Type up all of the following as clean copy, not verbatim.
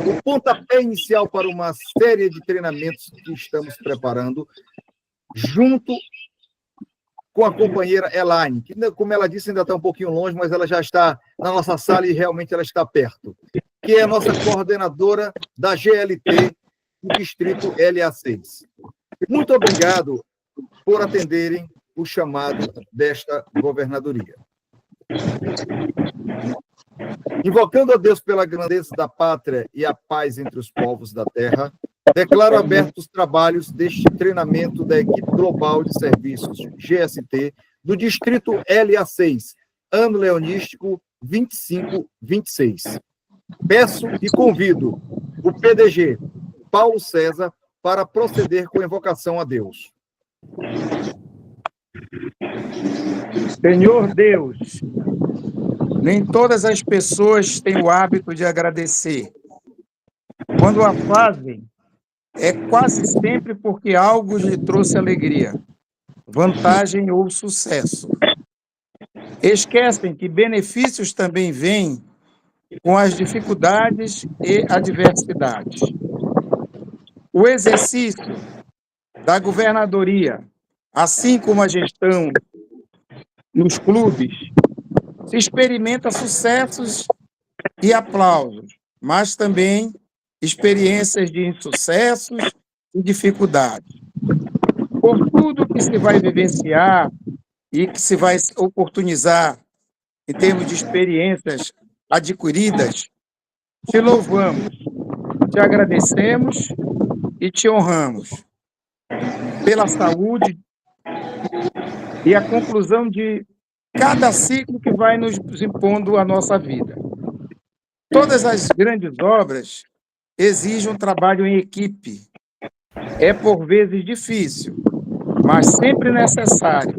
o pontapé inicial para uma série de treinamentos que estamos preparando, junto com a companheira Elaine, que, como ela disse, ainda está um pouquinho longe, mas ela já está na nossa sala e realmente ela está perto, que é a nossa coordenadora da GLT do Distrito LA6. Muito obrigado por atenderem o chamado desta governadoria. Invocando a Deus pela grandeza da pátria e a paz entre os povos da terra, declaro abertos os trabalhos deste treinamento da equipe global de serviços GST do Distrito LA6, ano leonístico 25-26. Peço e convido o PDG Paulo César para proceder com a invocação a Deus. Senhor Deus, nem todas as pessoas têm o hábito de agradecer. Quando a fazem, é quase sempre porque algo lhe trouxe alegria, vantagem ou sucesso. Esquecem que benefícios também vêm com as dificuldades e adversidades. O exercício da governadoria, assim como a gestão nos clubes, se experimenta sucessos e aplausos, mas também experiências de insucessos e dificuldades. Por tudo que se vai vivenciar e que se vai oportunizar em termos de experiências adquiridas, te louvamos, te agradecemos e te honramos pela saúde e a conclusão de cada ciclo que vai nos impondo a nossa vida. Todas as grandes obras exigem um trabalho em equipe. É por vezes difícil, mas sempre necessário.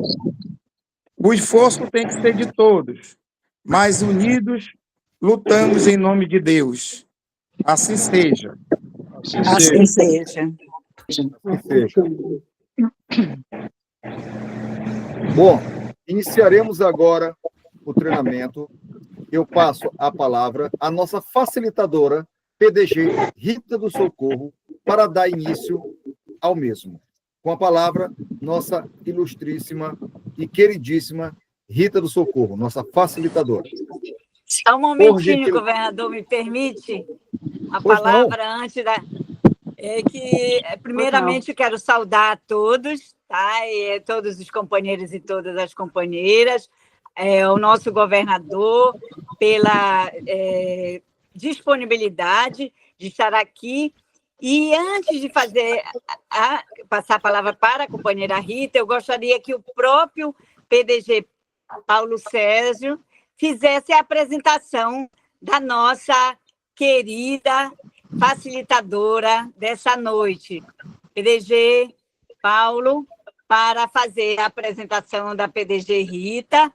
O esforço tem que ser de todos, mas unidos lutamos em nome de Deus. Assim seja. Assim seja. Bom, iniciaremos agora o treinamento. Eu passo a palavra à nossa facilitadora, PDG Rita do Socorro, para dar início ao mesmo. Com a palavra, nossa ilustríssima e queridíssima Rita do Socorro, nossa facilitadora. Só um momentinho, governador, me permite a palavra antes da... primeiramente, quero saudar a todos, tá? E todos os companheiros e todas as companheiras, o nosso governador, pela disponibilidade de estar aqui. E antes de passar a palavra para a companheira Rita, eu gostaria que o próprio PDG Paulo César fizesse a apresentação da nossa querida facilitadora dessa noite. PDG Paulo, para fazer a apresentação da PDG Rita,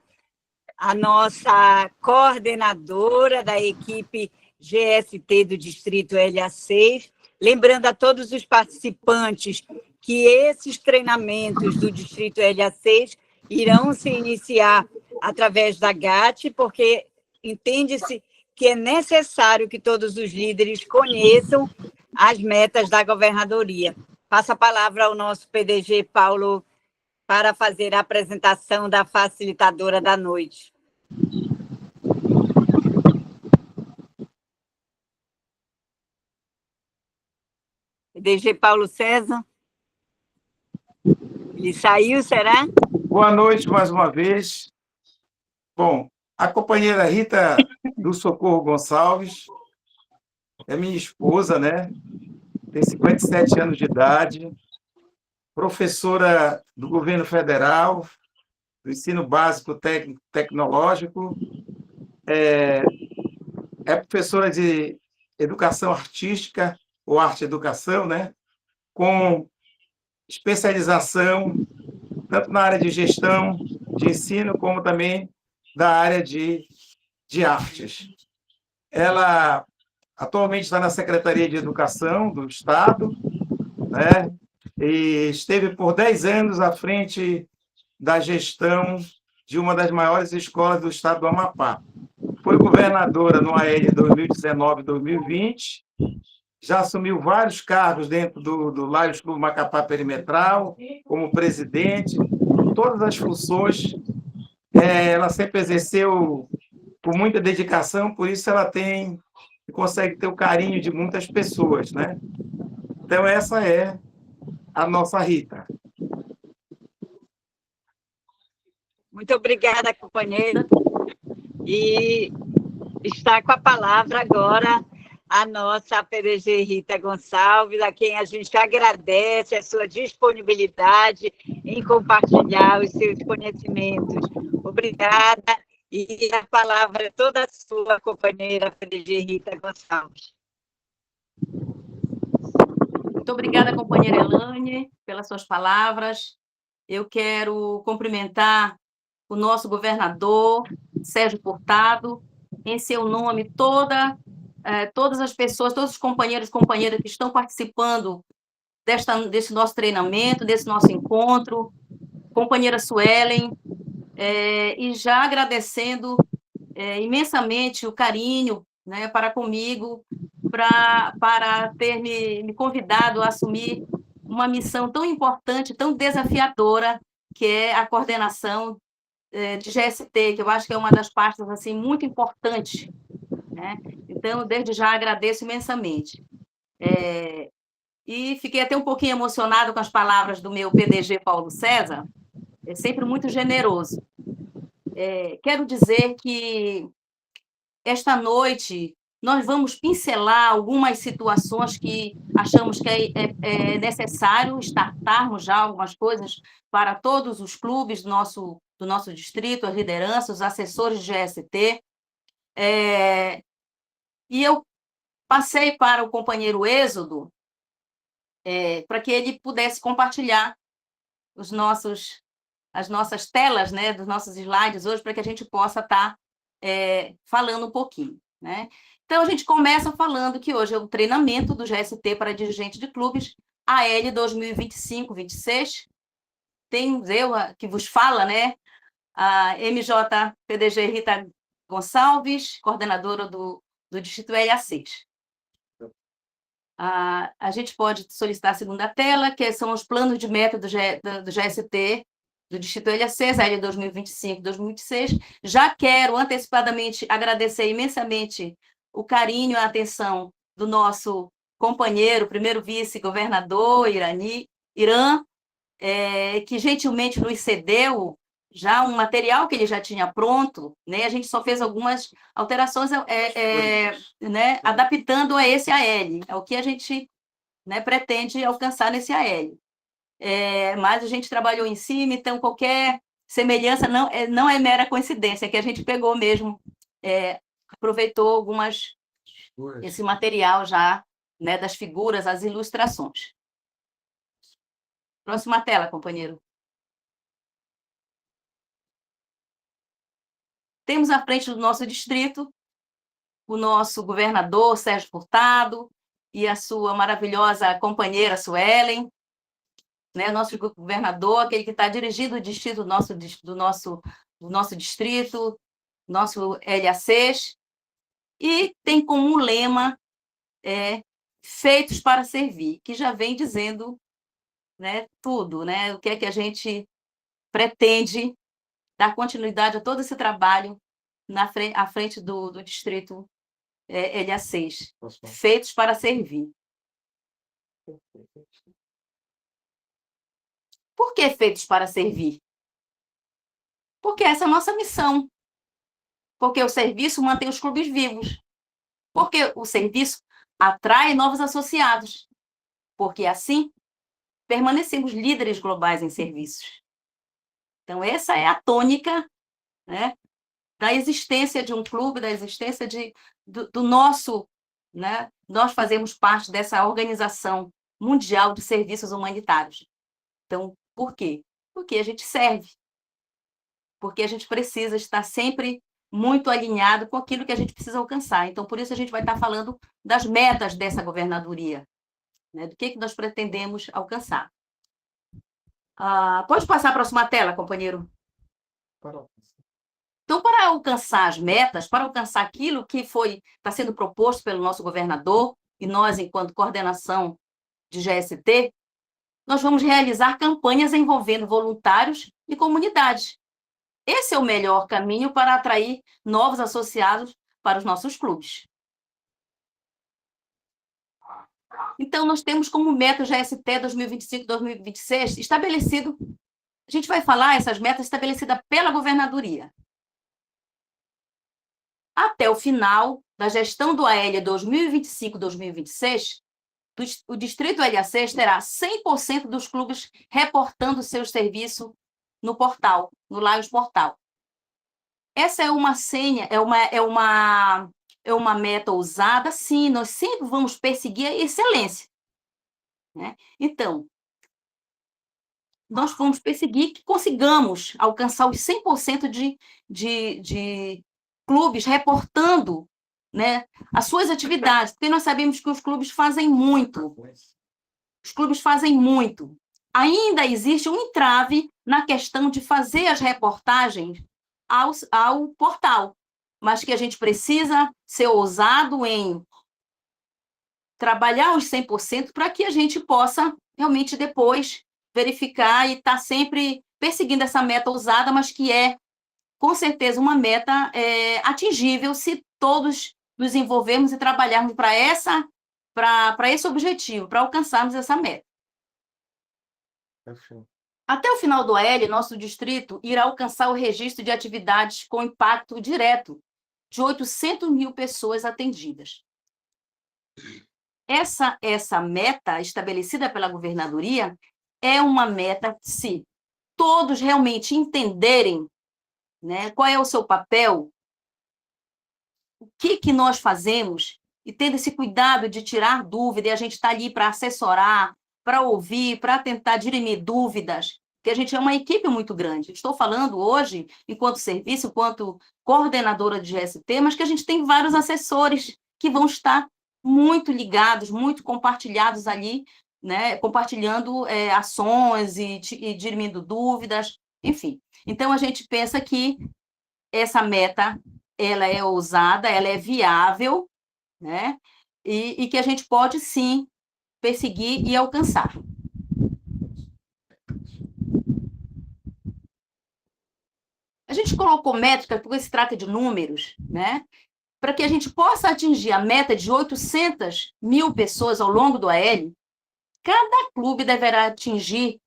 a nossa coordenadora da equipe GST do Distrito LA6, lembrando a todos os participantes que esses treinamentos do Distrito LA6 irão se iniciar através da GAT, porque entende-se que é necessário que todos os líderes conheçam as metas da governadoria. Passo a palavra ao nosso PDG Paulo para fazer a apresentação da facilitadora da noite. PDG Paulo César? Ele saiu, será? Boa noite mais uma vez. Bom, a companheira Rita do Socorro Gonçalves é minha esposa, né? Tem 57 anos de idade, professora do governo federal, do ensino básico técnico tecnológico, é professora de educação artística, ou arte-educação, né? Com especialização tanto na área de gestão, de ensino, como também da área de artes. Ela atualmente está na Secretaria de Educação do Estado, né? E esteve por 10 anos à frente da gestão de uma das maiores escolas do estado do Amapá. foi governadora no AL 2019-2020, já assumiu vários cargos dentro do Lions Clube Macapá Perimetral, como presidente, todas as funções. Ela sempre exerceu com muita dedicação, por isso ela consegue ter o carinho de muitas pessoas, né? Então, essa é a nossa Rita. Muito obrigada, companheira. E está com a palavra agora a nossa PDG Rita Gonçalves, a quem a gente agradece a sua disponibilidade em compartilhar os seus conhecimentos. Obrigada. E a palavra é toda sua, companheira PDG Rita Gonçalves. Muito obrigada, companheira Elane, pelas suas palavras. Eu quero cumprimentar o nosso governador, Sérgio Furtado, em seu nome, todas as pessoas, todos os companheiros e companheiras que estão participando desse nosso treinamento, desse nosso encontro, companheira Suelen, e já agradecendo imensamente o carinho, né, para comigo, para ter me convidado a assumir uma missão tão importante, tão desafiadora, que é a coordenação de GST, que eu acho que é uma das partes assim, muito importantes, né? Então, desde já, agradeço imensamente. E fiquei até um pouquinho emocionada com as palavras do meu PDG Paulo César, é sempre muito generoso. Quero dizer que esta noite nós vamos pincelar algumas situações que achamos que é necessário startarmos já algumas coisas para todos os clubes do nosso distrito, as lideranças, os assessores de GST. E eu passei para o companheiro Êxodo para que ele pudesse compartilhar as nossas telas, né, dos nossos slides hoje, para que a gente possa estar falando um pouquinho, né? Então, a gente começa falando que hoje é o treinamento do GST para dirigente de clubes, AL 2025-26. Tem eu que vos fala, né? A MJ PDG Rita Gonçalves, coordenadora do Distrito LA6. A gente pode solicitar a segunda tela, que são os planos de meta do GST, do Distrito LA6, AL 2025-2026. Já quero antecipadamente agradecer imensamente o carinho e a atenção do nosso companheiro, primeiro vice-governador, Irã, que gentilmente nos cedeu já um material que ele já tinha pronto, né? A gente só fez algumas alterações, né? Adaptando a esse AL, é o que a gente, né, pretende alcançar nesse AL. Mas a gente trabalhou em cima, então qualquer semelhança não é mera coincidência, é que a gente pegou mesmo, aproveitou esse material já, né, das figuras, as ilustrações. Próxima tela, companheiro. Temos à frente do nosso distrito o nosso governador, Sérgio Furtado, e a sua maravilhosa companheira, Suelen, né, nosso governador, aquele que está dirigindo o distrito do nosso distrito, nosso LA6, e tem como lema feitos para servir, que já vem dizendo, né, tudo, né, o que é que a gente pretende dar continuidade a todo esse trabalho à frente do distrito LA6, feitos para servir. Por que feitos para servir? Porque essa é a nossa missão. Porque o serviço mantém os clubes vivos. Porque o serviço atrai novos associados. Porque assim permanecemos líderes globais em serviços. Então, essa é a tônica, né, da existência de um clube, da existência do nosso, né? Nós fazemos parte dessa organização mundial de serviços humanitários. Então, por quê? Porque a gente serve. Porque a gente precisa estar sempre muito alinhado com aquilo que a gente precisa alcançar. Então, por isso a gente vai estar falando das metas dessa governadoria, né? Do que nós pretendemos alcançar. Pode passar a próxima tela, companheiro? Então, para alcançar as metas, para alcançar aquilo que está sendo proposto pelo nosso governador, e nós, enquanto coordenação de GST, nós vamos realizar campanhas envolvendo voluntários e comunidades. Esse é o melhor caminho para atrair novos associados para os nossos clubes. Então, nós temos como meta o GST 2025-2026 estabelecido. A gente vai falar essas metas estabelecidas pela governadoria. Até o final da gestão do AL 2025-2026, o Distrito LA6 terá 100% dos clubes reportando seus serviços no portal, no Lions Portal. Essa é uma senha, é uma meta ousada, sim, nós sempre vamos perseguir a excelência, né? Então, nós vamos perseguir que consigamos alcançar os 100% de clubes reportando, né, as suas atividades, porque nós sabemos que os clubes fazem muito. Os clubes fazem muito. Ainda existe um entrave na questão de fazer as reportagens ao portal, mas que a gente precisa ser ousado em trabalhar os 100% para que a gente possa realmente depois verificar e estar sempre perseguindo essa meta ousada, mas que é, com certeza, uma meta atingível se todos nos envolvermos e trabalharmos para esse objetivo, para alcançarmos essa meta. Até o final do AL, nosso distrito irá alcançar o registro de atividades com impacto direto de 800 mil pessoas atendidas. Essa meta estabelecida pela governadoria é uma meta, se todos realmente entenderem, né, qual é o seu papel, o que nós fazemos, e tendo esse cuidado de tirar dúvida, e a gente está ali para assessorar, para ouvir, para tentar dirimir dúvidas, porque a gente é uma equipe muito grande. Estou falando hoje, enquanto serviço, enquanto coordenadora de GST, mas que a gente tem vários assessores que vão estar muito ligados, muito compartilhados ali, né, compartilhando ações e dirimindo dúvidas, enfim. Então, a gente pensa que essa meta, ela é ousada, ela é viável, né, e que a gente pode, sim, perseguir e alcançar. A gente colocou métricas, porque se trata de números, né, para que a gente possa atingir a meta de 800 mil pessoas ao longo do AL. Cada clube deverá atingir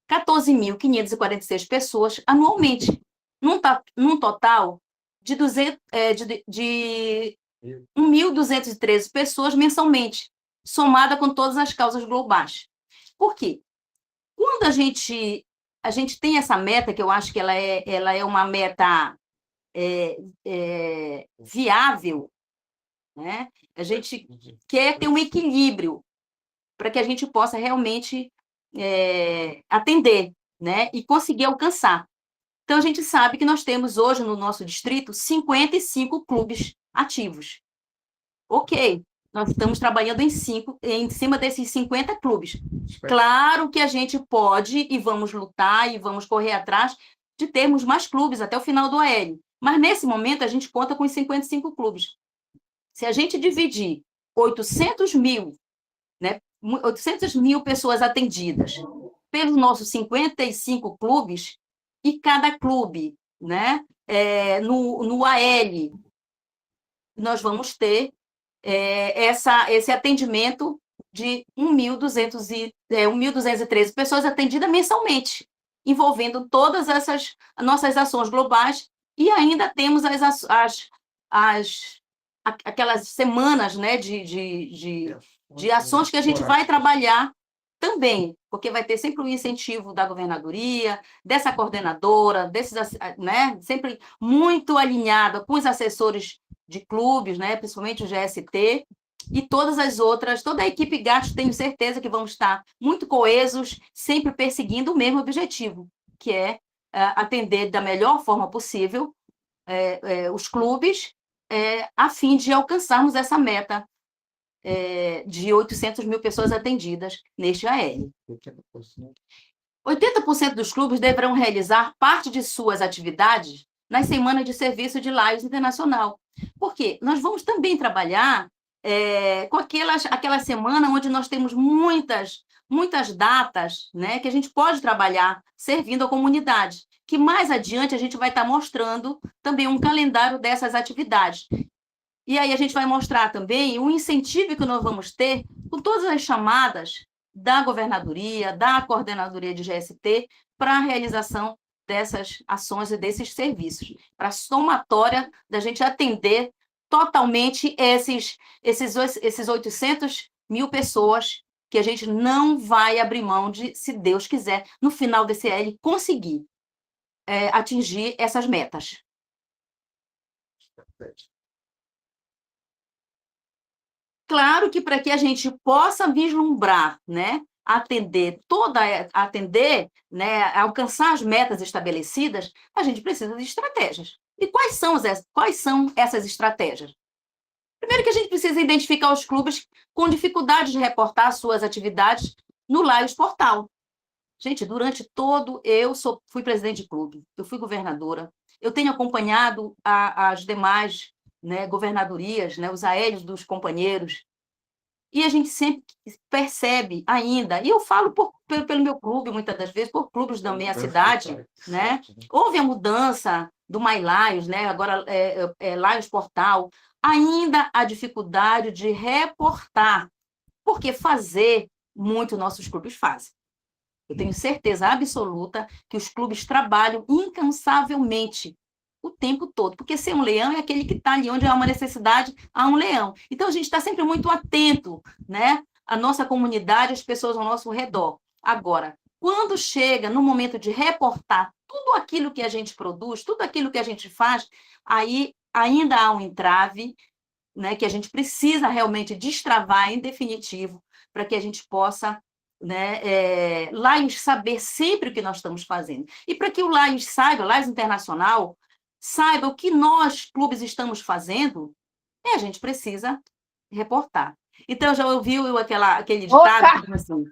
14.546 pessoas anualmente, num total de 1.213 pessoas mensalmente, somada com todas as causas globais. Por quê? Quando a gente tem essa meta, que eu acho que ela é uma meta viável, né? A gente quer ter um equilíbrio para que a gente possa realmente atender, né, e conseguir alcançar. Então, a gente sabe que nós temos hoje no nosso distrito 55 clubes ativos. Ok, nós estamos trabalhando em cima desses 50 clubes. Claro que a gente pode e vamos lutar e vamos correr atrás de termos mais clubes até o final do AL. Mas, nesse momento, a gente conta com os 55 clubes. Se a gente dividir 800 mil, né, 800 mil pessoas atendidas pelos nossos 55 clubes, e cada clube, né, no AL, nós vamos ter esse atendimento de 1.213 pessoas atendidas mensalmente, envolvendo todas essas nossas ações globais, e ainda temos aquelas semanas, né, de ações que a gente vai trabalhar também, porque vai ter sempre um incentivo da governadoria, dessa coordenadora, né, sempre muito alinhada com os assessores de clubes, né, principalmente o GST, e todas as outras, toda a equipe GAT, tenho certeza que vão estar muito coesos, sempre perseguindo o mesmo objetivo, que é atender da melhor forma possível os clubes, a fim de alcançarmos essa meta de 800 mil pessoas atendidas neste AL. 80% dos clubes deverão realizar parte de suas atividades nas semanas de serviço de Lions Internacional. Por quê? Nós vamos também trabalhar com aquela semana onde nós temos muitas datas, né, que a gente pode trabalhar servindo a comunidade, que mais adiante a gente vai estar mostrando também um calendário dessas atividades. E aí a gente vai mostrar também o incentivo que nós vamos ter com todas as chamadas da governadoria, da coordenadoria de GST, para a realização dessas ações e desses serviços, para a somatória da gente atender totalmente esses 800 mil pessoas que a gente não vai abrir mão de, se Deus quiser, no final desse EL, conseguir atingir essas metas. Claro que para que a gente possa vislumbrar, né, atender, né, alcançar as metas estabelecidas, a gente precisa de estratégias. E quais são essas estratégias? Primeiro que a gente precisa identificar os clubes com dificuldade de reportar suas atividades no Lions Portal. Gente, fui presidente de clube, eu fui governadora, eu tenho acompanhado as demais, né, governadorias, né, os AELs dos companheiros, e a gente sempre percebe ainda, e eu falo pelo meu clube, muitas das vezes, por clubes da minha cidade, né? Houve a mudança do My Lions, né? Agora Lions Portal, ainda a dificuldade de reportar, porque fazer muito nossos clubes fazem. Eu tenho certeza absoluta que os clubes trabalham incansavelmente o tempo todo, porque ser um leão é aquele que está ali onde há uma necessidade, há um leão. Então, a gente está sempre muito atento, né? A nossa comunidade, as pessoas ao nosso redor. Agora, quando chega no momento de reportar tudo aquilo que a gente produz, tudo aquilo que a gente faz, aí ainda há um entrave, né, que a gente precisa realmente destravar em definitivo, para que a gente possa, né, Lions saber sempre o que nós estamos fazendo. E para que o Lions saiba, o Lions Internacional, saiba o que nós, clubes, estamos fazendo, a gente precisa reportar. Então, já ouviu aquele ditado assim,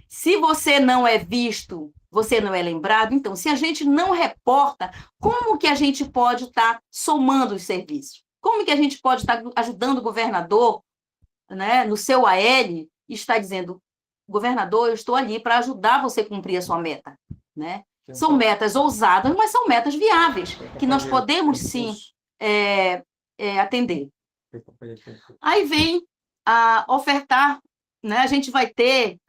se você não é visto, você não é lembrado. Então, se a gente não reporta, como que a gente pode estar somando os serviços? Como que a gente pode estar ajudando o governador, né, no seu AL, e está dizendo, governador, eu estou ali para ajudar você a cumprir a sua meta, né? São metas ousadas, mas são metas viáveis, que nós podemos, sim, atender. Aí vem a ofertar, né? A gente vai ter,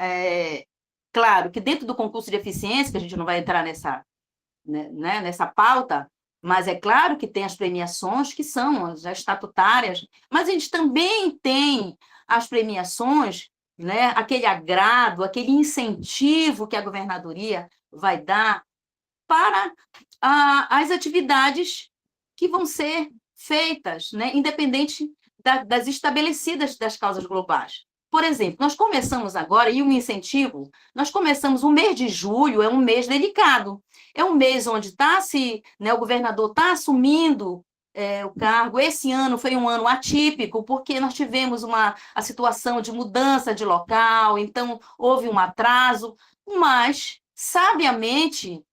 claro, que dentro do concurso de eficiência, que a gente não vai entrar nessa pauta, mas é claro que tem as premiações, que são as estatutárias, mas a gente também tem as premiações, né? Aquele agrado, aquele incentivo que a governadoria vai dar para as atividades que vão ser feitas, né, independente das estabelecidas das causas globais. Por exemplo, nós começamos agora, e um incentivo, nós começamos o mês de julho, é um mês delicado, é um mês onde né, o governador está assumindo o cargo. Esse ano foi um ano atípico, porque nós tivemos a situação de mudança de local, então houve um atraso, mas, sabiamente,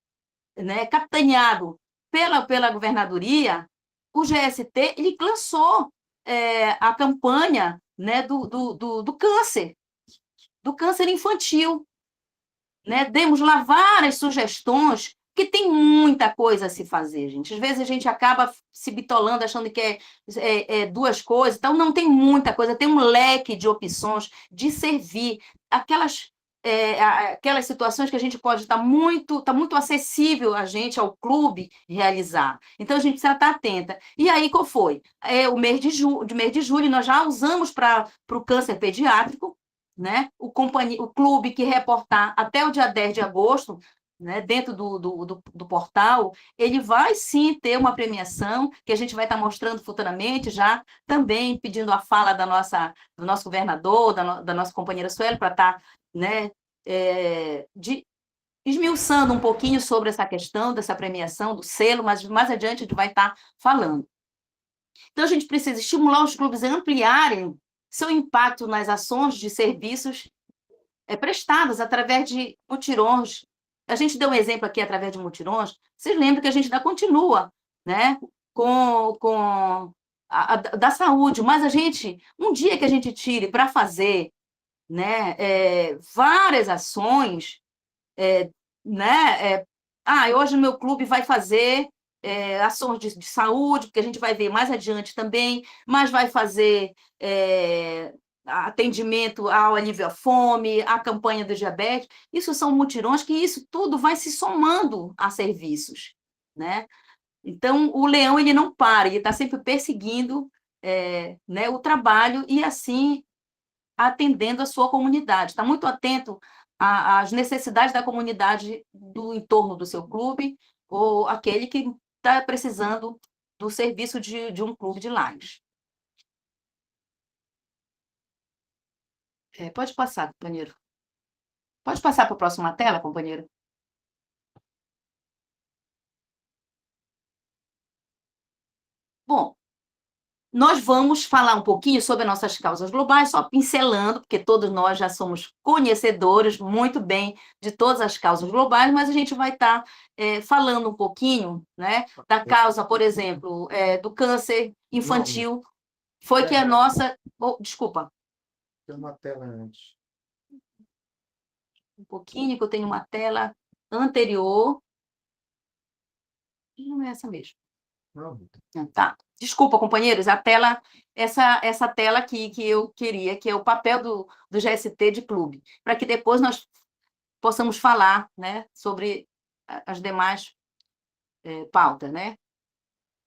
né, capitaneado pela governadoria, o GST ele lançou a campanha, né, do câncer infantil. Né? Demos lá várias sugestões, que tem muita coisa a se fazer, gente. Às vezes a gente acaba se bitolando, achando que é duas coisas, então não tem muita coisa, tem um leque de opções de servir aquelas situações que a gente pode estar muito acessível a gente, ao clube, realizar. Então, a gente precisa estar atenta. E aí, qual foi? O mês de julho, nós já usamos para o câncer pediátrico, né? O clube que reportar até o dia 10 de agosto, né, dentro do portal, ele vai sim ter uma premiação que a gente vai estar mostrando futuramente, já também pedindo a fala do nosso governador, da nossa companheira Sueli, para estar, né, esmiuçando um pouquinho sobre essa questão dessa premiação, do selo, mas mais adiante a gente vai estar falando. Então, a gente precisa estimular os clubes a ampliarem seu impacto nas ações de serviços prestados através de mutirões, A gente deu um exemplo aqui através de mutirões, vocês lembram que a gente ainda continua, né, com da saúde, mas um dia que a gente tire para fazer, né, várias ações, né, hoje o meu clube vai fazer ações de saúde, porque a gente vai ver mais adiante também, mas vai fazer atendimento ao alívio à fome, a campanha do diabetes. Isso são mutirões que isso tudo vai se somando a serviços, né? Então, o leão ele não para, ele está sempre perseguindo né, o trabalho e, assim, atendendo a sua comunidade. Está muito atento às necessidades da comunidade do entorno do seu clube ou aquele que está precisando do serviço de um clube de lajes. Pode passar, companheiro. Pode passar para a próxima tela, companheiro? Bom, nós vamos falar um pouquinho sobre as nossas causas globais, só pincelando, porque todos nós já somos conhecedores muito bem de todas as causas globais, mas a gente vai estar falando um pouquinho, né, da causa, por exemplo, do câncer infantil. Foi que a nossa... desculpa. Tem uma tela antes. Um pouquinho, que eu tenho uma tela anterior. Não é essa mesmo. Tá. Desculpa, companheiros, a tela, essa tela aqui que eu queria, que é o papel do GST de clube, para que depois nós possamos falar, né, sobre as demais pautas, né?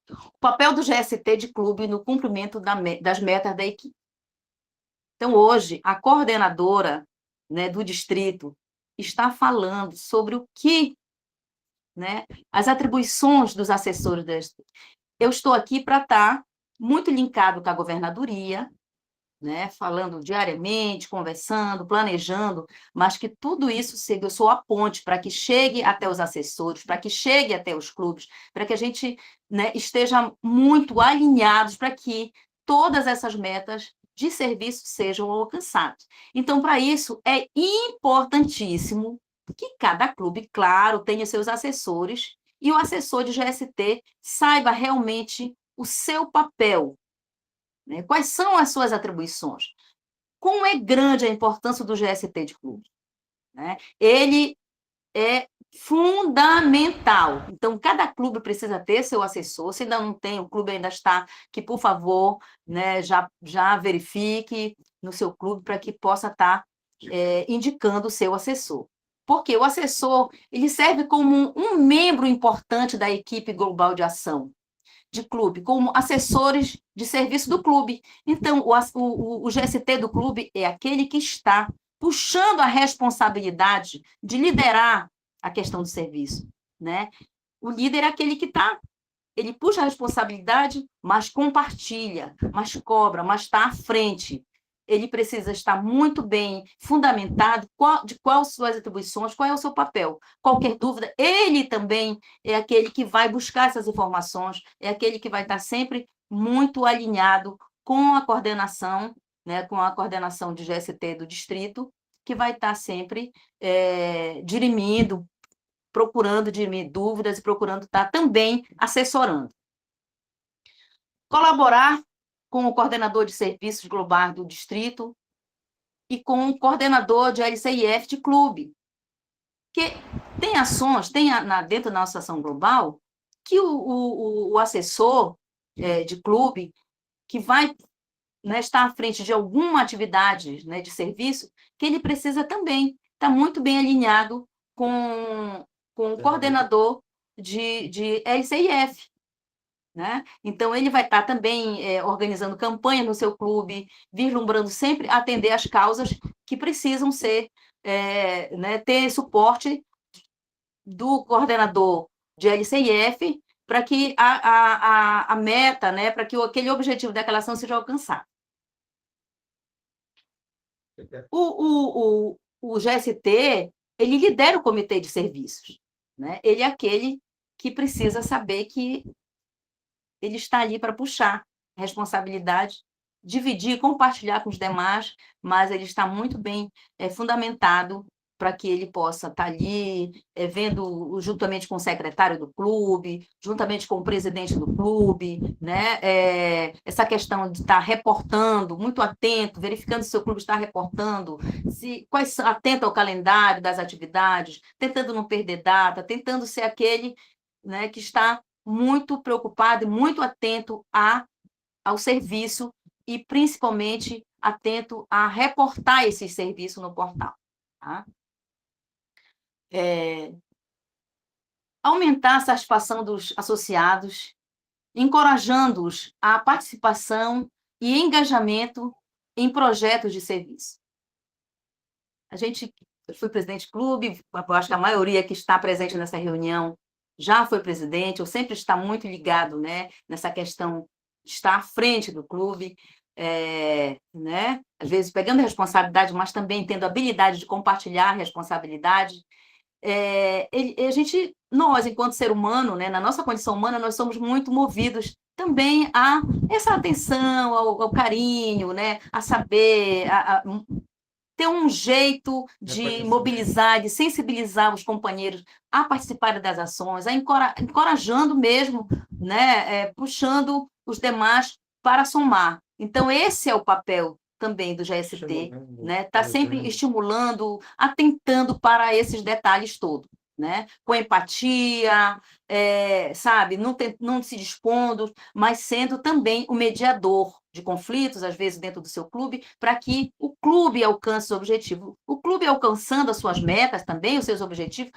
O papel do GST de clube no cumprimento das metas da equipe. Então, hoje, a coordenadora, né, do distrito está falando sobre o que, né, as atribuições dos assessores da eu estou aqui para estar muito linkado com a governadoria, né, falando diariamente, conversando, planejando, mas que tudo isso seja, eu sou a ponte para que chegue até os assessores, para que chegue até os clubes, para que a gente, né, esteja muito alinhados para que todas essas metas de serviço sejam alcançadas. Então, para isso, é importantíssimo que cada clube, claro, tenha seus assessores e o assessor de GST saiba realmente o seu papel, né? Quais são as suas atribuições? Como é grande a importância do GST de clube, né? Ele é fundamental. Então, cada clube precisa ter seu assessor. Se ainda não tem, o clube ainda está, que, por favor, né, já verifique no seu clube para que possa estar indicando o seu assessor. Porque o assessor ele serve como um membro importante da equipe global de ação de clube, como assessores de serviço do clube. Então, o GST do clube é aquele que está puxando a responsabilidade de liderar a questão do serviço, né? O líder é aquele que ele puxa a responsabilidade, mas compartilha, mas cobra, mas está à frente. Ele precisa estar muito bem fundamentado de quais suas atribuições, qual é o seu papel. Qualquer dúvida, ele também é aquele que vai buscar essas informações, é aquele que vai estar sempre muito alinhado com a coordenação, né, com a coordenação de GST do distrito, que vai estar sempre dirimindo, procurando dirimir dúvidas e procurando estar também assessorando. Colaborar com o coordenador de serviços globais do distrito e com o coordenador de LCIF de clube. Porque tem ações, dentro da nossa ação global, que o assessor de clube, que vai, né, estar à frente de alguma atividade, né, de serviço, que ele precisa também estar muito bem alinhado com o coordenador de LCIF. Né? Então, ele vai estar também organizando campanha no seu clube, vislumbrando sempre atender as causas que precisam ser, né, ter suporte do coordenador de LCIF para que a meta, né, para que aquele objetivo daquela ação seja alcançado. O GST, ele lidera o comitê de serviços, né? Ele é aquele que precisa saber que ele está ali para puxar a responsabilidade, dividir, compartilhar com os demais, mas ele está muito bem fundamentado para que ele possa estar ali vendo juntamente com o secretário do clube, juntamente com o presidente do clube, né? Essa questão de estar reportando, muito atento, verificando se o clube está reportando, atento ao calendário das atividades, tentando não perder data, tentando ser aquele, né, que está muito preocupado e muito atento ao serviço e, principalmente, atento a reportar esse serviço no portal. Tá? Aumentar a satisfação dos associados, encorajando-os à participação e engajamento em projetos de serviço. Eu fui presidente do clube, eu acho que a maioria que está presente nessa reunião já foi presidente, ou sempre está muito ligado, né, nessa questão de estar à frente do clube, né, às vezes pegando responsabilidade, mas também tendo a habilidade de compartilhar a responsabilidade. Nós, enquanto ser humano, né, na nossa condição humana, nós somos muito movidos também a essa atenção, ao carinho, né, a saber, ter um jeito de mobilizar, de sensibilizar os companheiros a participarem das ações, encorajando mesmo, né, puxando os demais para somar. Então, esse é o papel também do GST, né? Está sempre estimulando, atentando para esses detalhes todos, né? Com empatia, sabe, não se dispondo, mas sendo também o mediador de conflitos, às vezes dentro do seu clube, para que o clube alcance o objetivo. O clube alcançando as suas metas também, os seus objetivos,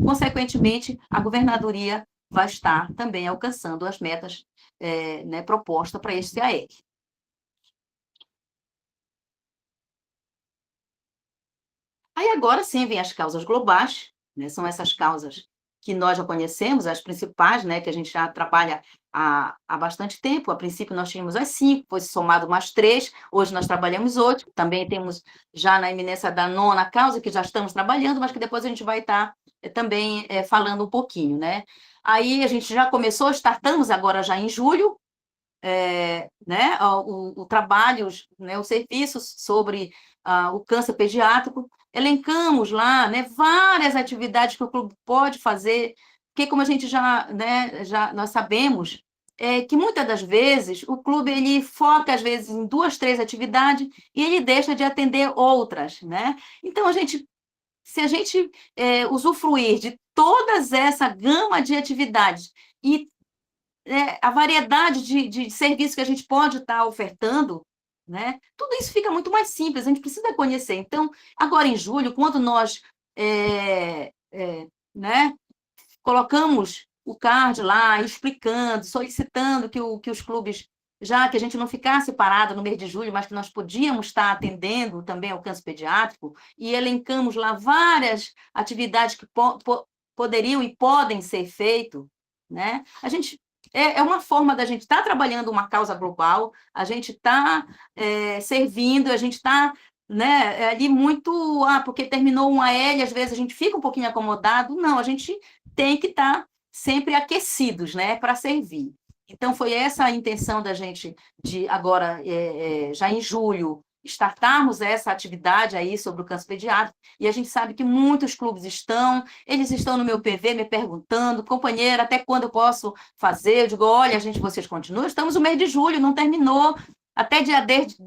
consequentemente, a governadoria vai estar também alcançando as metas né, propostas para este CAEC. Aí agora sim vem as causas globais, né? São essas causas que nós já conhecemos, as principais, né, que a gente já trabalha há bastante tempo. A princípio nós tínhamos as 5, foi somado mais 3, hoje nós trabalhamos 8, também temos já na iminência da 9ª causa, que já estamos trabalhando, mas que depois a gente vai estar também falando um pouquinho, né? Aí a gente já começou, startamos agora já em julho, né, o trabalho, né, os serviços sobre o câncer pediátrico, elencamos lá, né, várias atividades que o clube pode fazer, porque como a gente nós sabemos, que muitas das vezes o clube ele foca às vezes em 2, 3 atividades e ele deixa de atender outras, né? Então se a gente usufruir de toda essa gama de atividades e a variedade de serviços que a gente pode estar ofertando, né? Tudo isso fica muito mais simples, a gente precisa conhecer. Então, agora em julho, quando nós né, colocamos o card lá, explicando, solicitando que os clubes, já que a gente não ficasse parado no mês de julho, mas que nós podíamos estar atendendo também ao câncer pediátrico, e elencamos lá várias atividades que poderiam e podem ser feitas, né? A gente é uma forma da gente estar trabalhando uma causa global, a gente está servindo, a gente está, né, ali muito... porque terminou um AL, às vezes a gente fica um pouquinho acomodado. Não, a gente tem que estar sempre aquecidos, né, para servir. Então, foi essa a intenção da gente de agora, já em julho, startarmos essa atividade aí sobre o câncer pediátrico, e a gente sabe que muitos clubes eles estão no meu PV me perguntando, companheira, até quando eu posso fazer? Eu digo, olha, vocês continuam, estamos no mês de julho, não terminou, até dia 10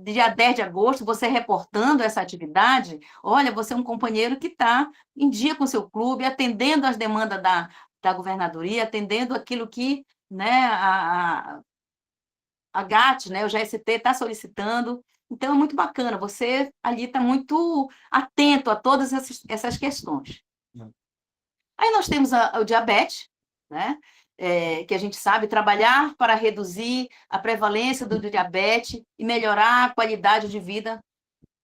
de agosto, você reportando essa atividade, olha, você é um companheiro que está em dia com o seu clube, atendendo às demandas da governadoria, atendendo aquilo que, né, a GAT, né, o GST está solicitando. Então, é muito bacana, você ali está muito atento a todas essas questões. Aí nós temos o diabetes, né? Que a gente sabe trabalhar para reduzir a prevalência do diabetes e melhorar a qualidade de vida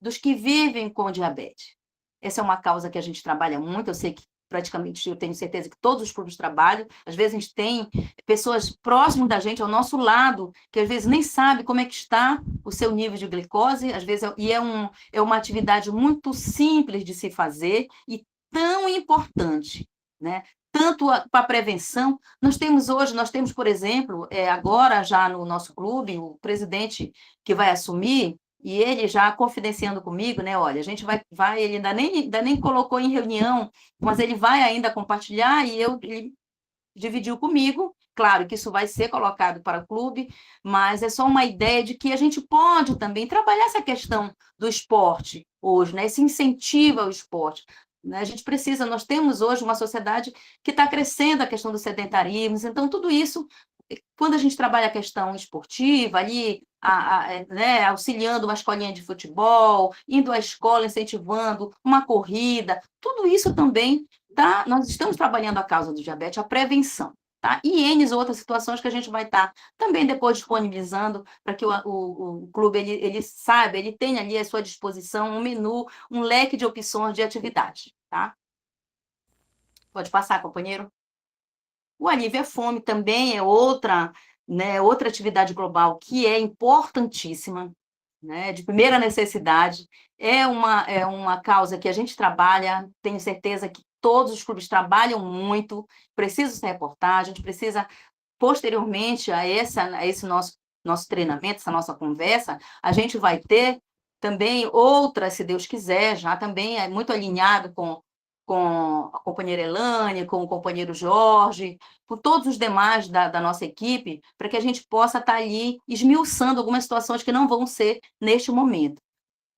dos que vivem com diabetes. Essa é uma causa que a gente trabalha muito, eu sei que praticamente, eu tenho certeza que todos os clubes trabalham, às vezes a gente tem pessoas próximas da gente, ao nosso lado, que às vezes nem sabe como é que está o seu nível de glicose, às vezes, é uma atividade muito simples de se fazer e tão importante, né? Tanto para a prevenção, nós temos, por exemplo, agora já no nosso clube, o presidente que vai assumir, e ele já confidenciando comigo, né? Olha, a gente vai ele ainda nem colocou em reunião, mas ele vai ainda compartilhar, e ele dividiu comigo. Claro que isso vai ser colocado para o clube, mas é só uma ideia de que a gente pode também trabalhar essa questão do esporte hoje, né? Esse incentivo ao esporte. Né? A gente precisa, nós temos hoje uma sociedade que está crescendo a questão do sedentarismo, então tudo isso, quando a gente trabalha a questão esportiva, ali, né, auxiliando uma escolinha de futebol, indo à escola, incentivando uma corrida, tudo isso também nós estamos trabalhando a causa do diabetes, a prevenção. Tá? E N outras situações que a gente vai estar também depois disponibilizando para que o clube ele saiba, ele tenha ali à sua disposição um menu, um leque de opções de atividade. Tá? Pode passar, companheiro. O alívio à fome também é outra, né, outra atividade global que é importantíssima, né, de primeira necessidade. É uma causa que a gente trabalha, tenho certeza que todos os clubes trabalham muito, precisa se reportar, a gente precisa, posteriormente a esse nosso treinamento, essa nossa conversa, a gente vai ter também outras, se Deus quiser, já também é muito alinhado com a companheira Elane, com o companheiro Jorge, com todos os demais da nossa equipe, para que a gente possa estar ali esmiuçando algumas situações que não vão ser neste momento.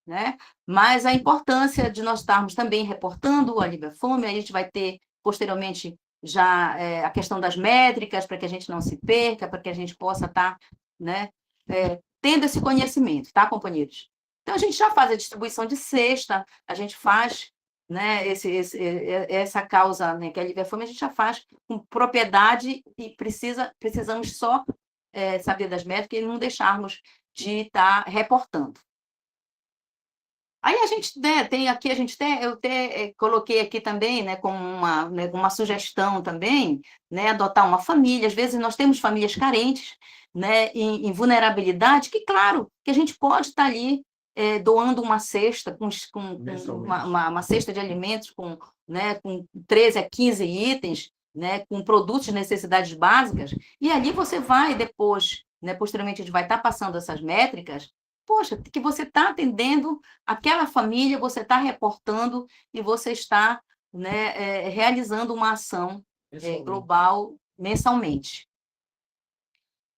Né? Mas a importância de nós estarmos também reportando a alívio à fome, aí a gente vai ter, posteriormente, já a questão das métricas, para que a gente não se perca, para que a gente possa estar, né, tendo esse conhecimento, tá, companheiros? Então, a gente já faz a distribuição de cesta, a gente faz, né, essa causa, né, que é a alívio à fome, a gente já faz com propriedade e precisamos só saber das métricas e não deixarmos de estar reportando. Aí a gente, né, eu coloquei aqui também, né, como uma sugestão também, né, adotar uma família. Às vezes nós temos famílias carentes, né, em vulnerabilidade, que claro, que a gente pode estar ali doando uma cesta, com uma cesta de alimentos né, com 13 a 15 itens, né, com produtos de necessidades básicas, e ali você vai depois, né, posteriormente a gente vai estar passando essas métricas. Poxa, que você está atendendo aquela família, você está reportando e você está, né, realizando uma ação global mensalmente.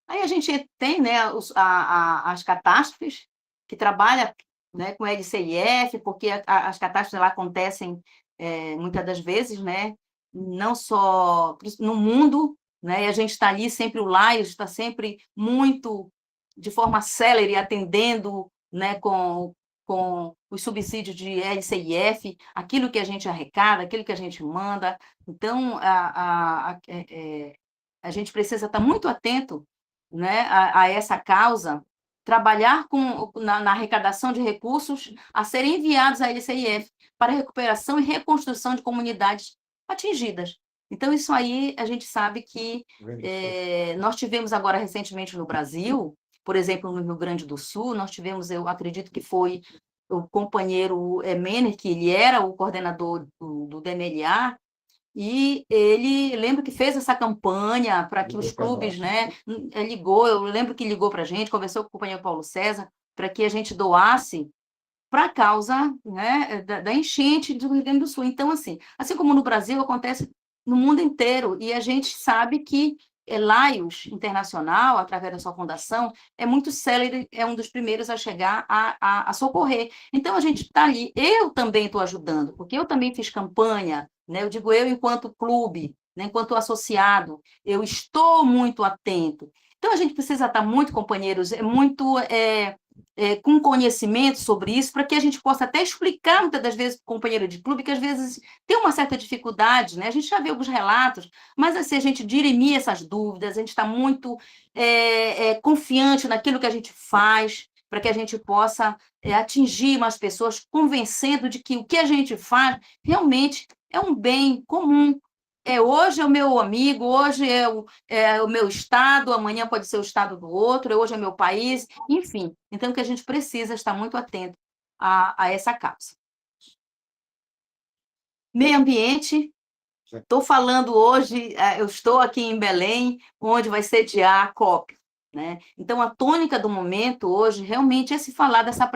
Aí a gente tem, né, as catástrofes, que trabalha, né, com LCIF, porque as catástrofes lá acontecem muitas das vezes, né, não só no mundo, né, e a gente está ali sempre, o LAIOS está sempre muito de forma célere atendendo, né, com os subsídios de LCIF, aquilo que a gente arrecada, aquilo que a gente manda. Então, a gente precisa estar muito atento, né, a essa causa, trabalhar na arrecadação de recursos a serem enviados à LCIF para recuperação e reconstrução de comunidades atingidas. Então, isso aí a gente sabe que nós tivemos agora recentemente no Brasil, por exemplo, no Rio Grande do Sul, nós tivemos, eu acredito que foi o companheiro Mener, que ele era o coordenador do DMLA, e ele, lembro que fez essa campanha para que os clubes, né, eu lembro que ligou para a gente, conversou com o companheiro Paulo César, para que a gente doasse para a causa, né, da enchente do Rio Grande do Sul. Então, assim como no Brasil, acontece no mundo inteiro, e a gente sabe que LAIOS Internacional, através da sua fundação, é muito célere, é um dos primeiros a chegar a socorrer. Então, a gente está ali. Eu também estou ajudando, porque eu também fiz campanha, né? Eu digo, eu enquanto clube, né, enquanto associado, eu estou muito atento. Então, a gente precisa estar muito, companheiros, com conhecimento sobre isso, para que a gente possa até explicar, muitas das vezes, para o companheiro de clube, que às vezes tem uma certa dificuldade, né? A gente já vê alguns relatos, mas assim, a gente dirimir essas dúvidas, a gente está muito confiante naquilo que a gente faz, para que a gente possa atingir mais pessoas, convencendo de que o que a gente faz realmente é um bem comum. Hoje é o meu amigo, hoje é o meu estado, amanhã pode ser o estado do outro, hoje é meu país, enfim. Então, que a gente precisa estar muito atento a essa causa. Meio ambiente, estou falando hoje, eu estou aqui em Belém, onde vai sediar a COP. né? Então, a tônica do momento hoje realmente é se falar dessa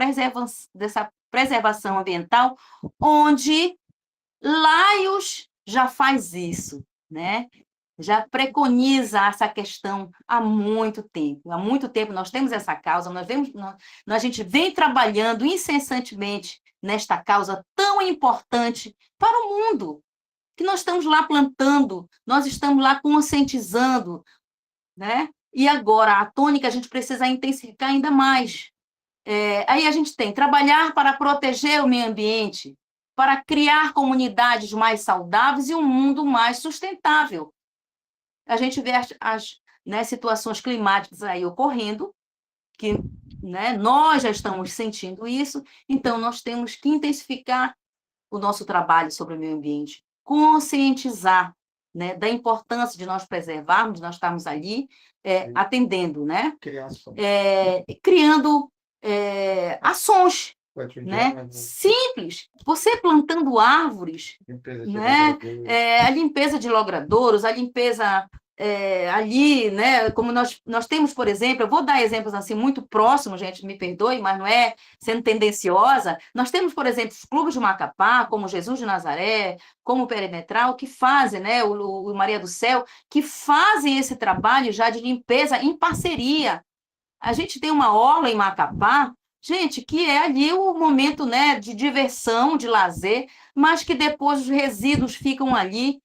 preservação ambiental, onde Laios já faz isso, né? Já preconiza essa questão há muito tempo. Há muito tempo nós temos essa causa, a gente vem trabalhando incessantemente nesta causa tão importante para o mundo, que nós estamos lá plantando, nós estamos lá conscientizando, né? E agora, a tônica, a gente precisa intensificar ainda mais. Aí a gente tem trabalhar para proteger o meio ambiente, para criar comunidades mais saudáveis e um mundo mais sustentável. A gente vê né, situações climáticas aí ocorrendo, que, né, nós já estamos sentindo isso, então nós temos que intensificar o nosso trabalho sobre o meio ambiente, conscientizar, né, da importância de nós preservarmos, de nós estarmos ali atendendo, né? Criando ações, né? Simples. Você plantando árvores, né? A limpeza de logradouros, a limpeza ali, né? Como nós temos, por exemplo, eu vou dar exemplos assim muito próximos, gente, me perdoe, mas não é sendo tendenciosa. Nós temos, por exemplo, os clubes de Macapá, como Jesus de Nazaré, como o Perimetral, que fazem, né? O Maria do Céu, que fazem esse trabalho já de limpeza em parceria. A gente tem uma orla em Macapá, gente, que é ali o momento, né, de diversão, de lazer, mas que depois os resíduos ficam ali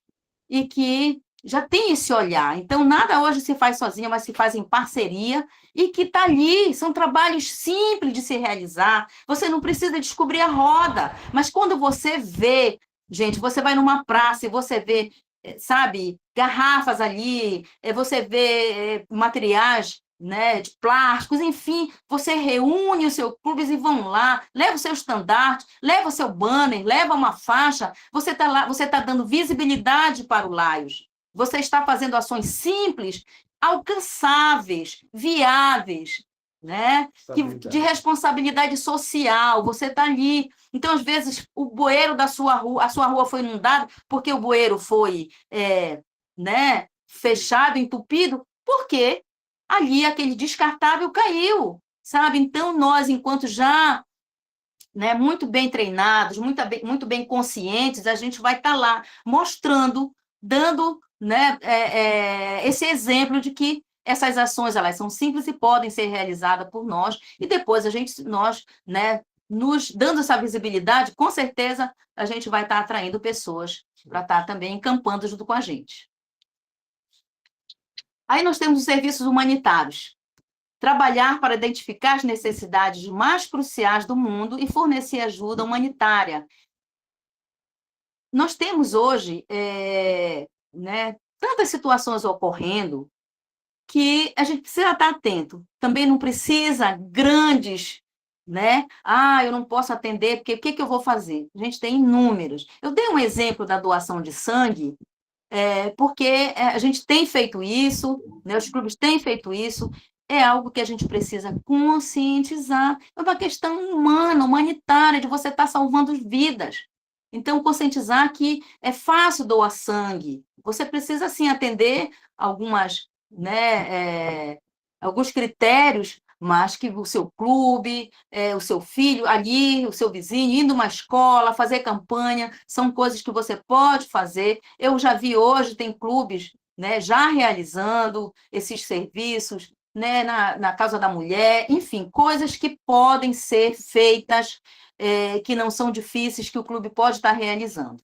e que já tem esse olhar. Então, nada hoje se faz sozinha, mas se faz em parceria e que está ali. São trabalhos simples de se realizar. Você não precisa descobrir a roda, mas quando você vê, gente, você vai numa praça e você vê, sabe, garrafas ali, você vê materiais, né, de plásticos, enfim, você reúne os seus clubes e vão lá, leva o seu estandarte, leva o seu banner, leva uma faixa, você está lá, você está dando visibilidade para o Laios, você está fazendo ações simples, alcançáveis, viáveis, né, de responsabilidade social, você está ali. Então, às vezes, o bueiro da sua rua, a sua rua foi inundada porque o bueiro foi né, fechado, entupido, porque ali aquele descartável caiu, sabe? Então, nós, enquanto já, né, muito bem treinados, muito bem conscientes, a gente vai estar lá mostrando, dando, né, esse exemplo de que essas ações elas são simples e podem ser realizadas por nós, e depois nós, né, nos dando essa visibilidade, com certeza a gente vai estar atraindo pessoas para estar também encampando junto com a gente. Aí nós temos os serviços humanitários. Trabalhar para identificar as necessidades mais cruciais do mundo e fornecer ajuda humanitária. Nós temos hoje né, tantas situações ocorrendo que a gente precisa estar atento. Também não precisa grandes, né? Eu não posso atender, porque o que eu vou fazer? A gente tem inúmeros. Eu dei um exemplo da doação de sangue, porque a gente tem feito isso, né, os clubes têm feito isso, é algo que a gente precisa conscientizar, é uma questão humana, humanitária, de você estar salvando vidas. Então, conscientizar que é fácil doar sangue, você precisa, sim, atender alguns critérios, mas que o seu clube, o seu filho ali, o seu vizinho, indo uma escola, fazer campanha, são coisas que você pode fazer. Eu já vi hoje, tem clubes, né, já realizando esses serviços, né, na Causa da Mulher, enfim, coisas que podem ser feitas, que não são difíceis, que o clube pode estar realizando.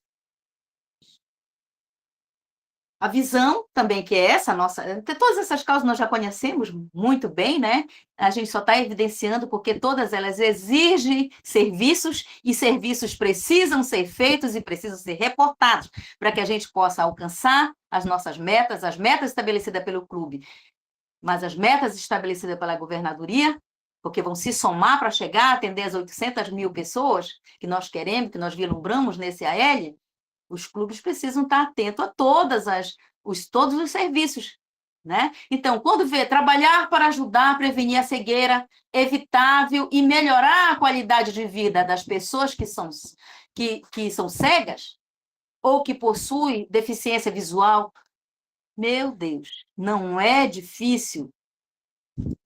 A visão também, que é essa nossa... Todas essas causas nós já conhecemos muito bem, né? A gente só está evidenciando porque todas elas exigem serviços e serviços precisam ser feitos e precisam ser reportados para que a gente possa alcançar as nossas metas, as metas estabelecidas pelo clube, mas as metas estabelecidas pela governadoria, porque vão se somar para chegar a atender as 800 mil pessoas que nós queremos, que nós vislumbramos nesse AL. Os clubes precisam estar atentos a todos os serviços, né? Então, quando vê trabalhar para ajudar a prevenir a cegueira evitável e melhorar a qualidade de vida das pessoas que são cegas ou que possuem deficiência visual, meu Deus, não é difícil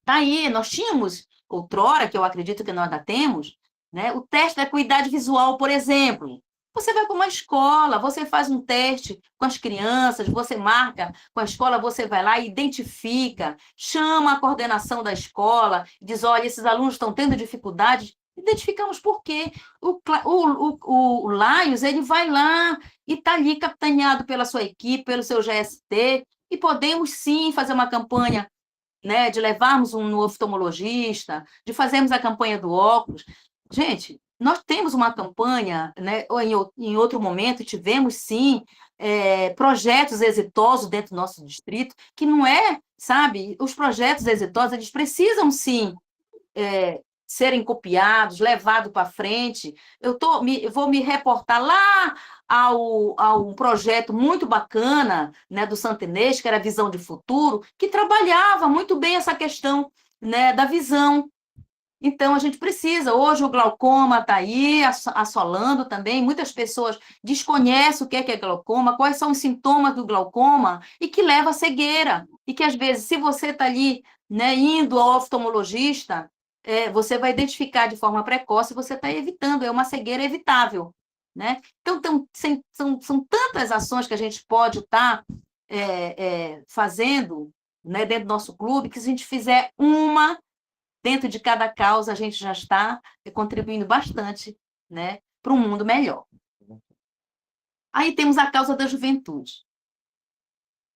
Tá aí, nós tínhamos outrora, que eu acredito que nós ainda temos, né, o teste da acuidade visual, por exemplo. Você vai para uma escola, você faz um teste com as crianças, você marca com a escola, você vai lá e identifica, chama a coordenação da escola, diz, olha, esses alunos estão tendo dificuldades, identificamos por quê. O Laios, ele vai lá e está ali capitaneado pela sua equipe, pelo seu GST, e podemos sim fazer uma campanha, né, de levarmos um oftalmologista, de fazermos a campanha do óculos. Gente, nós temos uma campanha, né, ou em outro momento tivemos, sim, projetos exitosos dentro do nosso distrito, que não é, sabe, os projetos exitosos, eles precisam, sim, serem copiados, levados para frente. Eu vou me reportar lá a um projeto muito bacana, né, do Santa Inês, que era a Visão de Futuro, que trabalhava muito bem essa questão, né, da visão. Então, a gente precisa. Hoje, o glaucoma está aí, assolando também. Muitas pessoas desconhecem o que é glaucoma, quais são os sintomas do glaucoma, e que leva à cegueira. E que, às vezes, se você está ali, né, indo ao oftalmologista, você vai identificar de forma precoce, você está evitando, é uma cegueira evitável, né? Então, são tantas ações que a gente pode estar fazendo, né, dentro do nosso clube, que se a gente fizer uma dentro de cada causa, a gente já está contribuindo bastante, né, para um mundo melhor. Aí temos a causa da juventude.